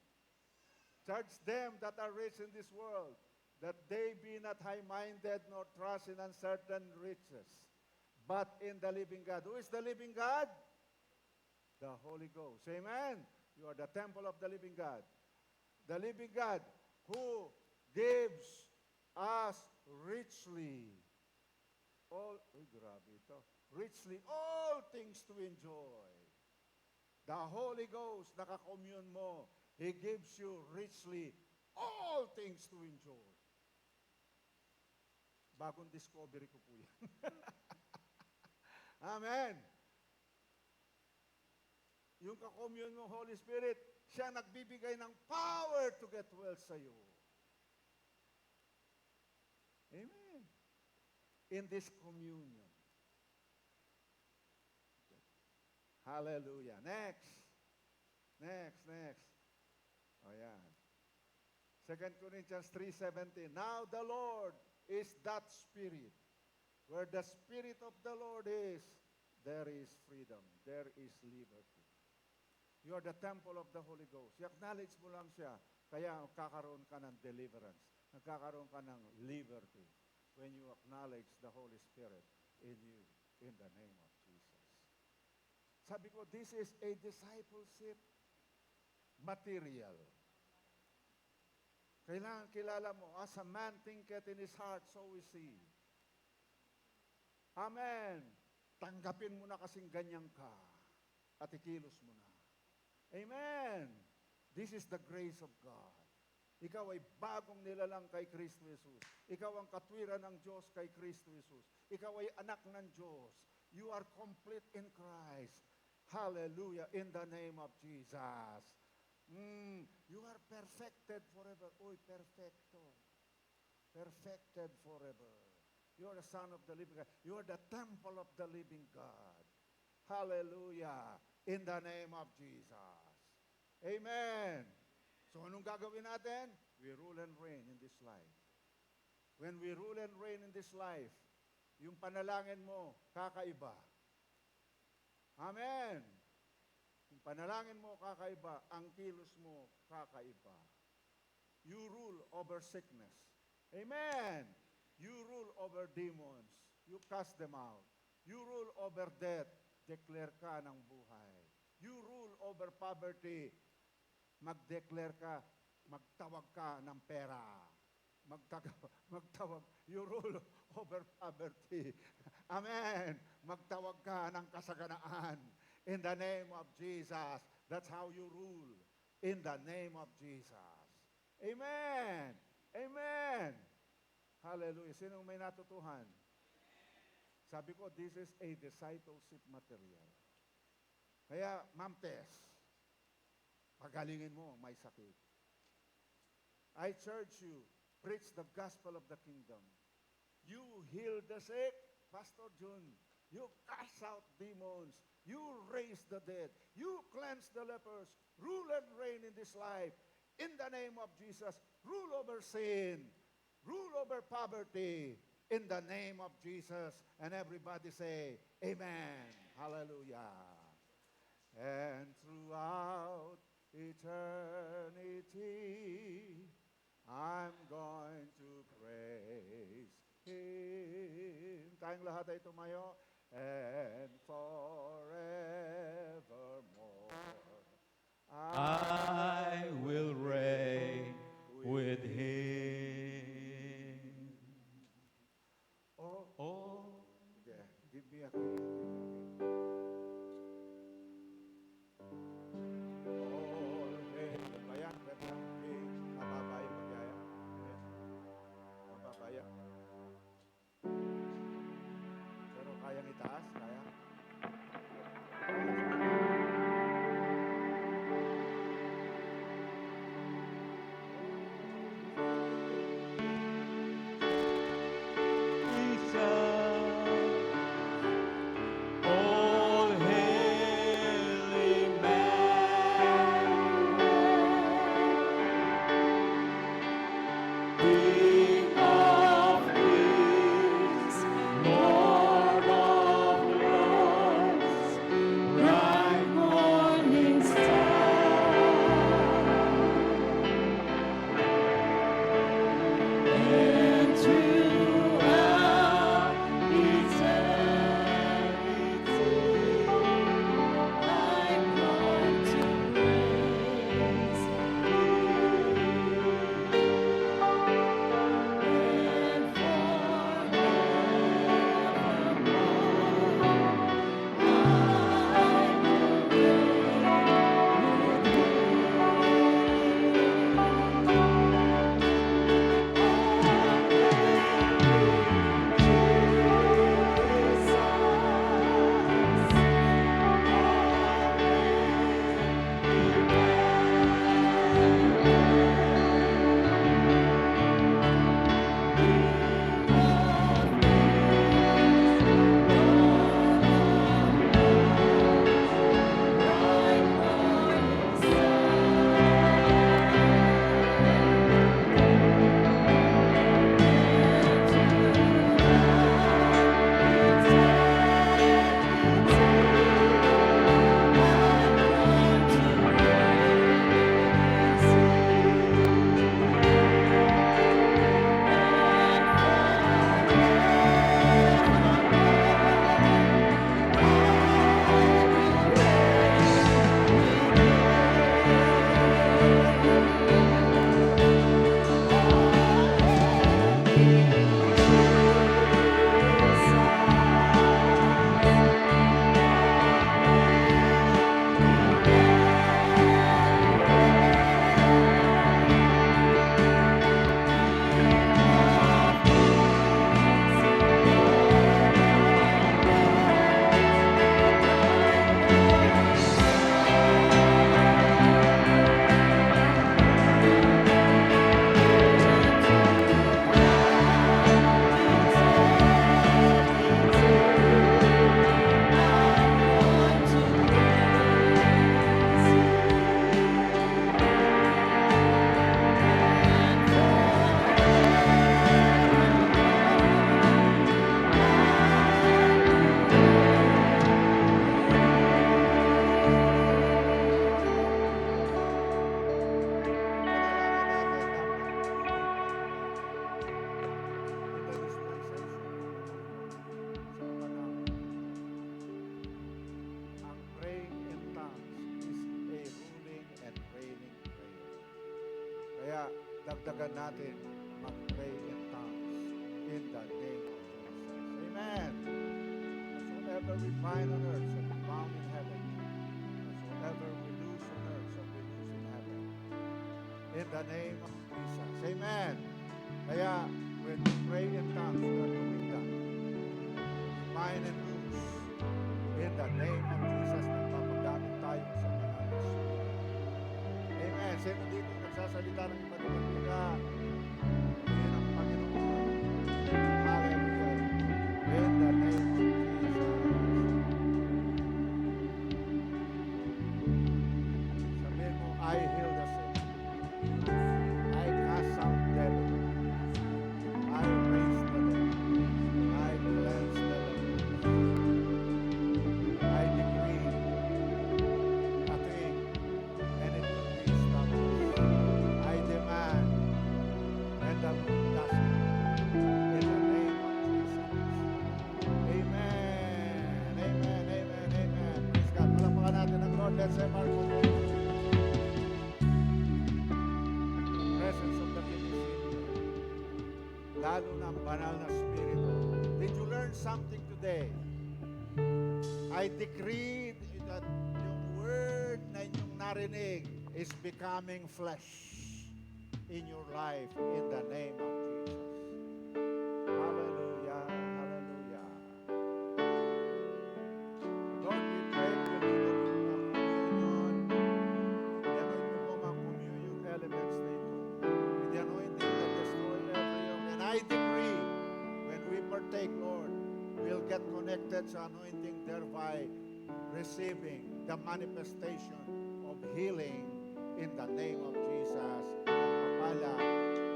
Charge them that are rich in this world, that they be not high-minded nor trust in uncertain riches, but in the living God. Who is the living God? The Holy Ghost. Amen? You are the temple of the living God. The living God who gives us richly richly all things to enjoy. The Holy Ghost, nakakommune mo, He gives you richly all things to enjoy. Bagong discovery ko po yan. Amen. Yung kakommune mo, Holy Spirit, siya nagbibigay ng power to get well sa'yo. Amen. In this communion. Hallelujah. Next. O yan. 2 Corinthians 3:17. Now the Lord is that Spirit. Where the Spirit of the Lord is, there is freedom. There is liberty. You are the temple of the Holy Ghost. I-acknowledge mo lang siya, kaya magkakaroon ka ng deliverance. Nagkakaroon ka ng liberty when you acknowledge the Holy Spirit in you, in the name of Jesus. Sabi ko, this is a discipleship material. Kailangan kilala mo, as a man thinketh in his heart, so is he. Amen. Tanggapin mo na kasing ganyan ka at ikilos mo na. Amen. This is the grace of God. Ikaw ay bagong nilalang kay Kristo Jesus. Ikaw ang katwiran ng Diyos kay Kristo Jesus. Ikaw ay anak ng Diyos. You are complete in Christ. Hallelujah. In the name of Jesus. You are perfected forever. Uy, perfecto. Perfected forever. You are the Son of the living God. You are the temple of the living God. Hallelujah. In the name of Jesus. Amen. So anong gagawin natin? We rule and reign in this life. When we rule and reign in this life, yung panalangin mo, kakaiba. Amen. Yung panalangin mo kakaiba, ang kilos mo kakaiba. You rule over sickness. Amen. You rule over demons. You cast them out. You rule over death. Declare ka ng buhay. You rule over poverty. Mag-declare ka, magtawag ka ng pera. Magtawag. You rule over poverty. Amen. Magtawag ka ng kasaganaan. In the name of Jesus. That's how you rule. In the name of Jesus. Amen. Amen. Hallelujah. Sinong may natutuhan? Sabi ko, this is a discipleship material. Kaya, Ma'am Tess, pagalingin mo, may sakit. I charge you, preach the gospel of the kingdom. You heal the sick, Pastor Jun. You cast out demons. You raise the dead. You cleanse the lepers. Rule and reign in this life. In the name of Jesus, rule over sin. Rule over poverty. In the name of Jesus. And everybody say, Amen. Hallelujah. And throughout eternity, I'm going to praise Him. Tayong lahat ay tumayo. And forevermore, I will reign with Him. Oh, yeah, give me a key. All hail. Bayan, bayan. Mababaya, magyaya. Ayan. Mababaya. Pero kayang itaas, kaya. Oh, dagdagan natin mag-pray in tongues in the name of Jesus. Amen. Whatsoever we bind on earth shall be bound in heaven. Whatsoever we loose on earth shall be loose in heaven. In the name of Jesus. Amen. Kaya, when we pray in tongues, we are doing that. We bind and loose. In the name of Jesus, nagpapagamit tayo sa banal na Espiritu. Amen. Sino dito nagsasalita ng iba't ibang liga? Purihin ang Panginoon. Hallelujah. In the name of Jesus. Sabihin mo, I heal the sick. I cast out devils. I raise the dead. I cleanse the lepers. I decree a thing, and it will be established. I demand, and the Lord does it. In the name of Jesus. Amen. Amen. Amen. Amen. Praise God. Palapakan natin ang Lord. Let's have our congregation. Presence of the living Savior. Lalo na ang banal na Espiritu. Did you learn something today? I decree that yung word na inyong narinig is becoming flesh in your life in the name of Jesus. Hallelujah. Hallelujah. Lord, we pray you lead us in the communion. I-anoint mo po mga communion elements na ito. With the anointing that destroy every yoke. And I decree, when we partake, Lord, we'll get connected sa anointing, thereby receiving the manifestation of healing in the name of Jesus. Pagpapala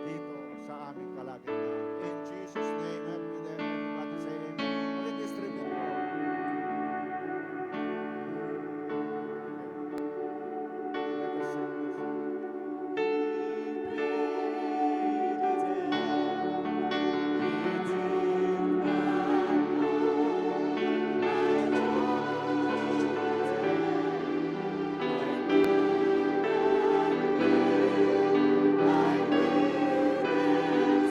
dito sa aming kalagitnaan. In Jesus' name, everybody say amen. Mag-distribute po. Let us sing this song. I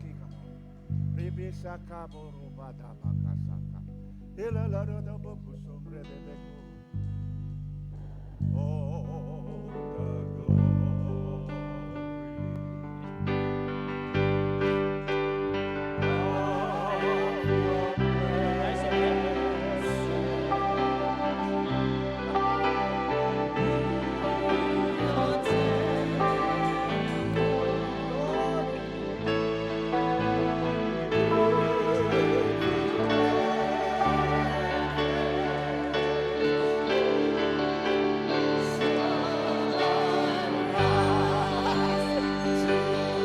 kikamo. Ribisa kabo rubada bakasaka. Ilalaro da boku sombre de beku. Oh, the glory.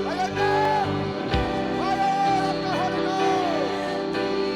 Ayan na! Fire of the Holy Ghost!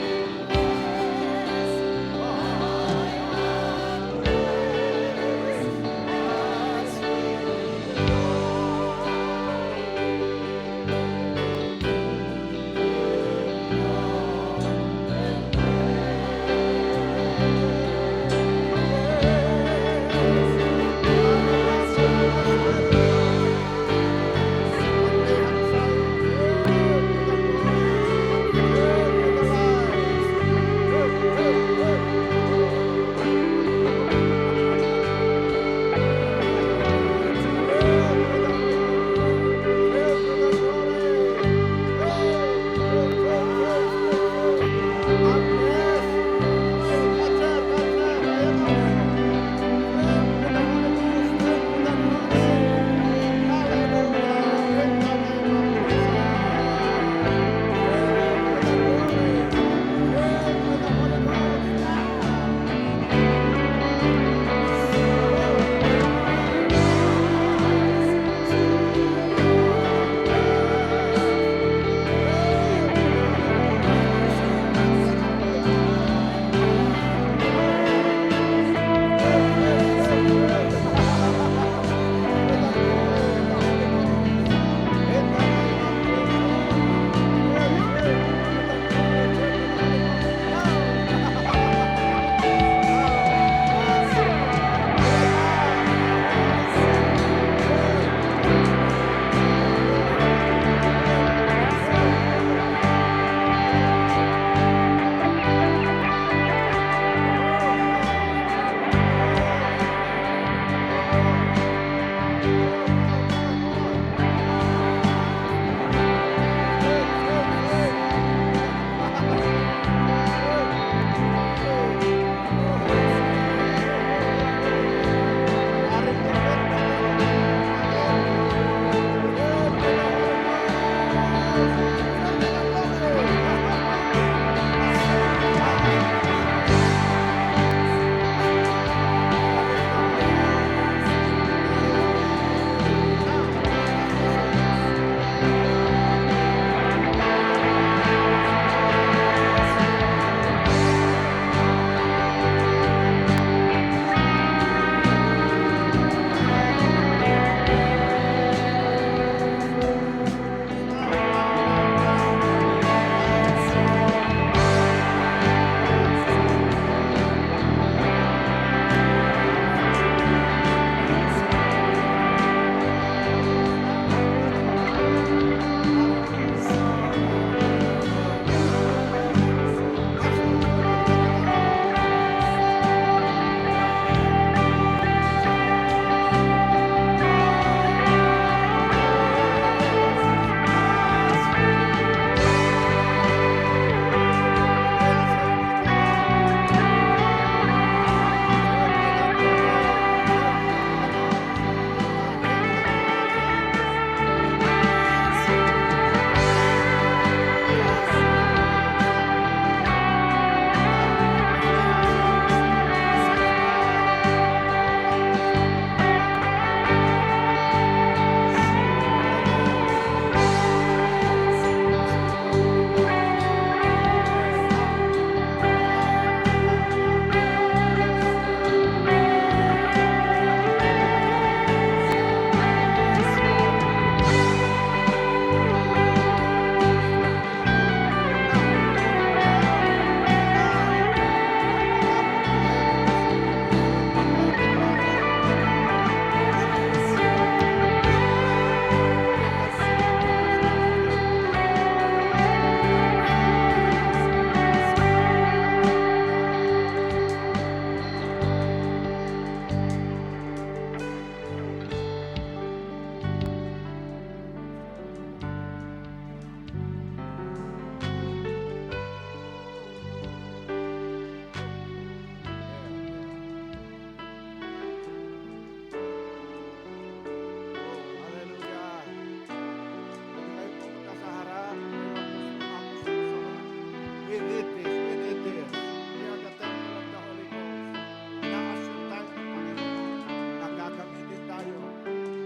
need this. We need this. We are the temple of the Holy Ghost. Ina-assure tayo ng Panginoon na gagamitin tayo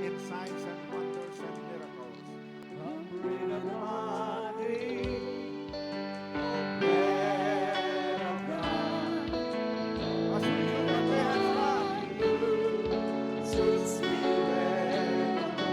in signs and wonders and miracles. Bring a body, As we lift up our hands now, sweet spirit of the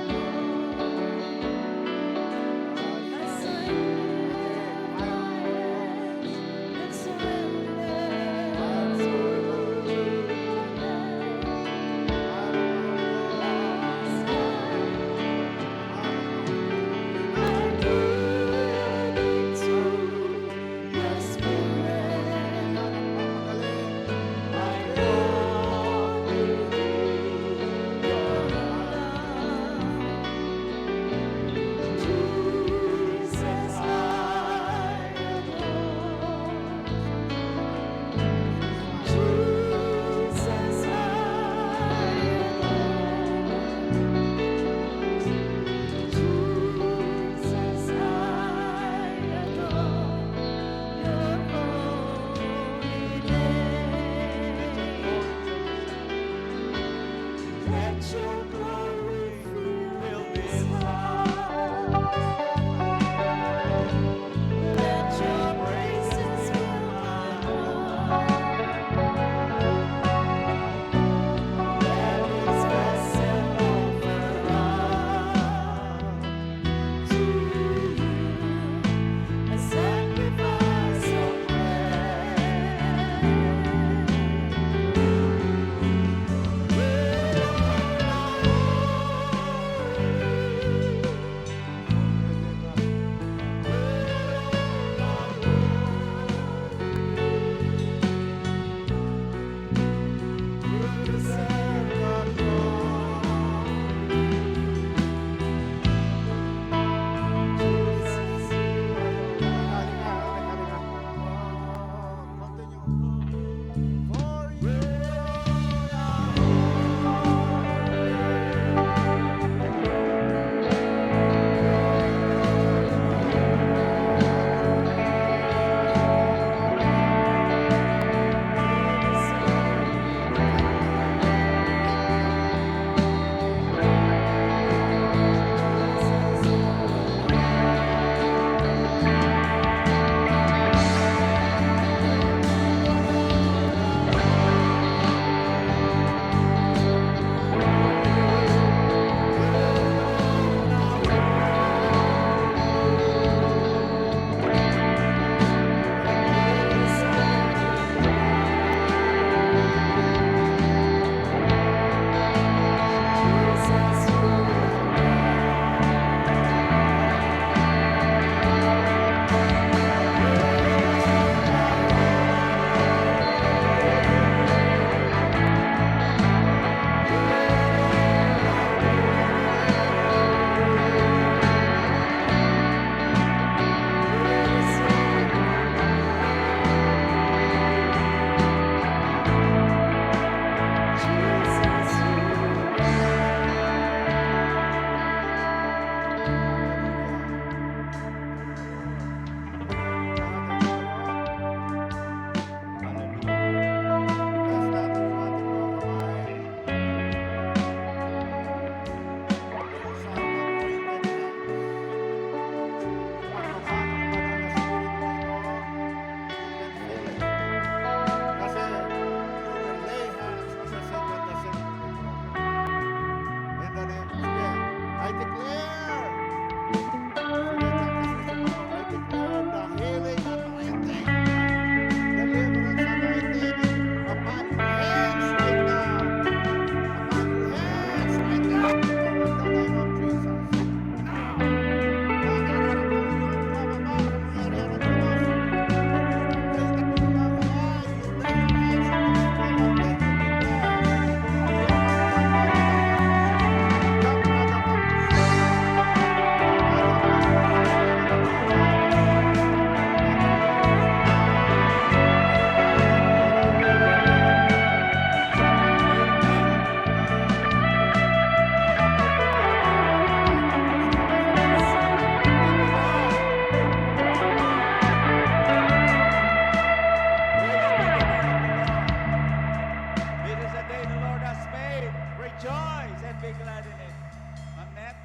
Janet,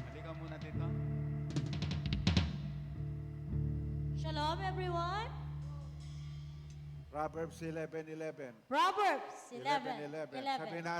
halika muna dito. Shalom, everyone. Proverbs 11:11. Proverbs 11. 11:11. Sabi natin,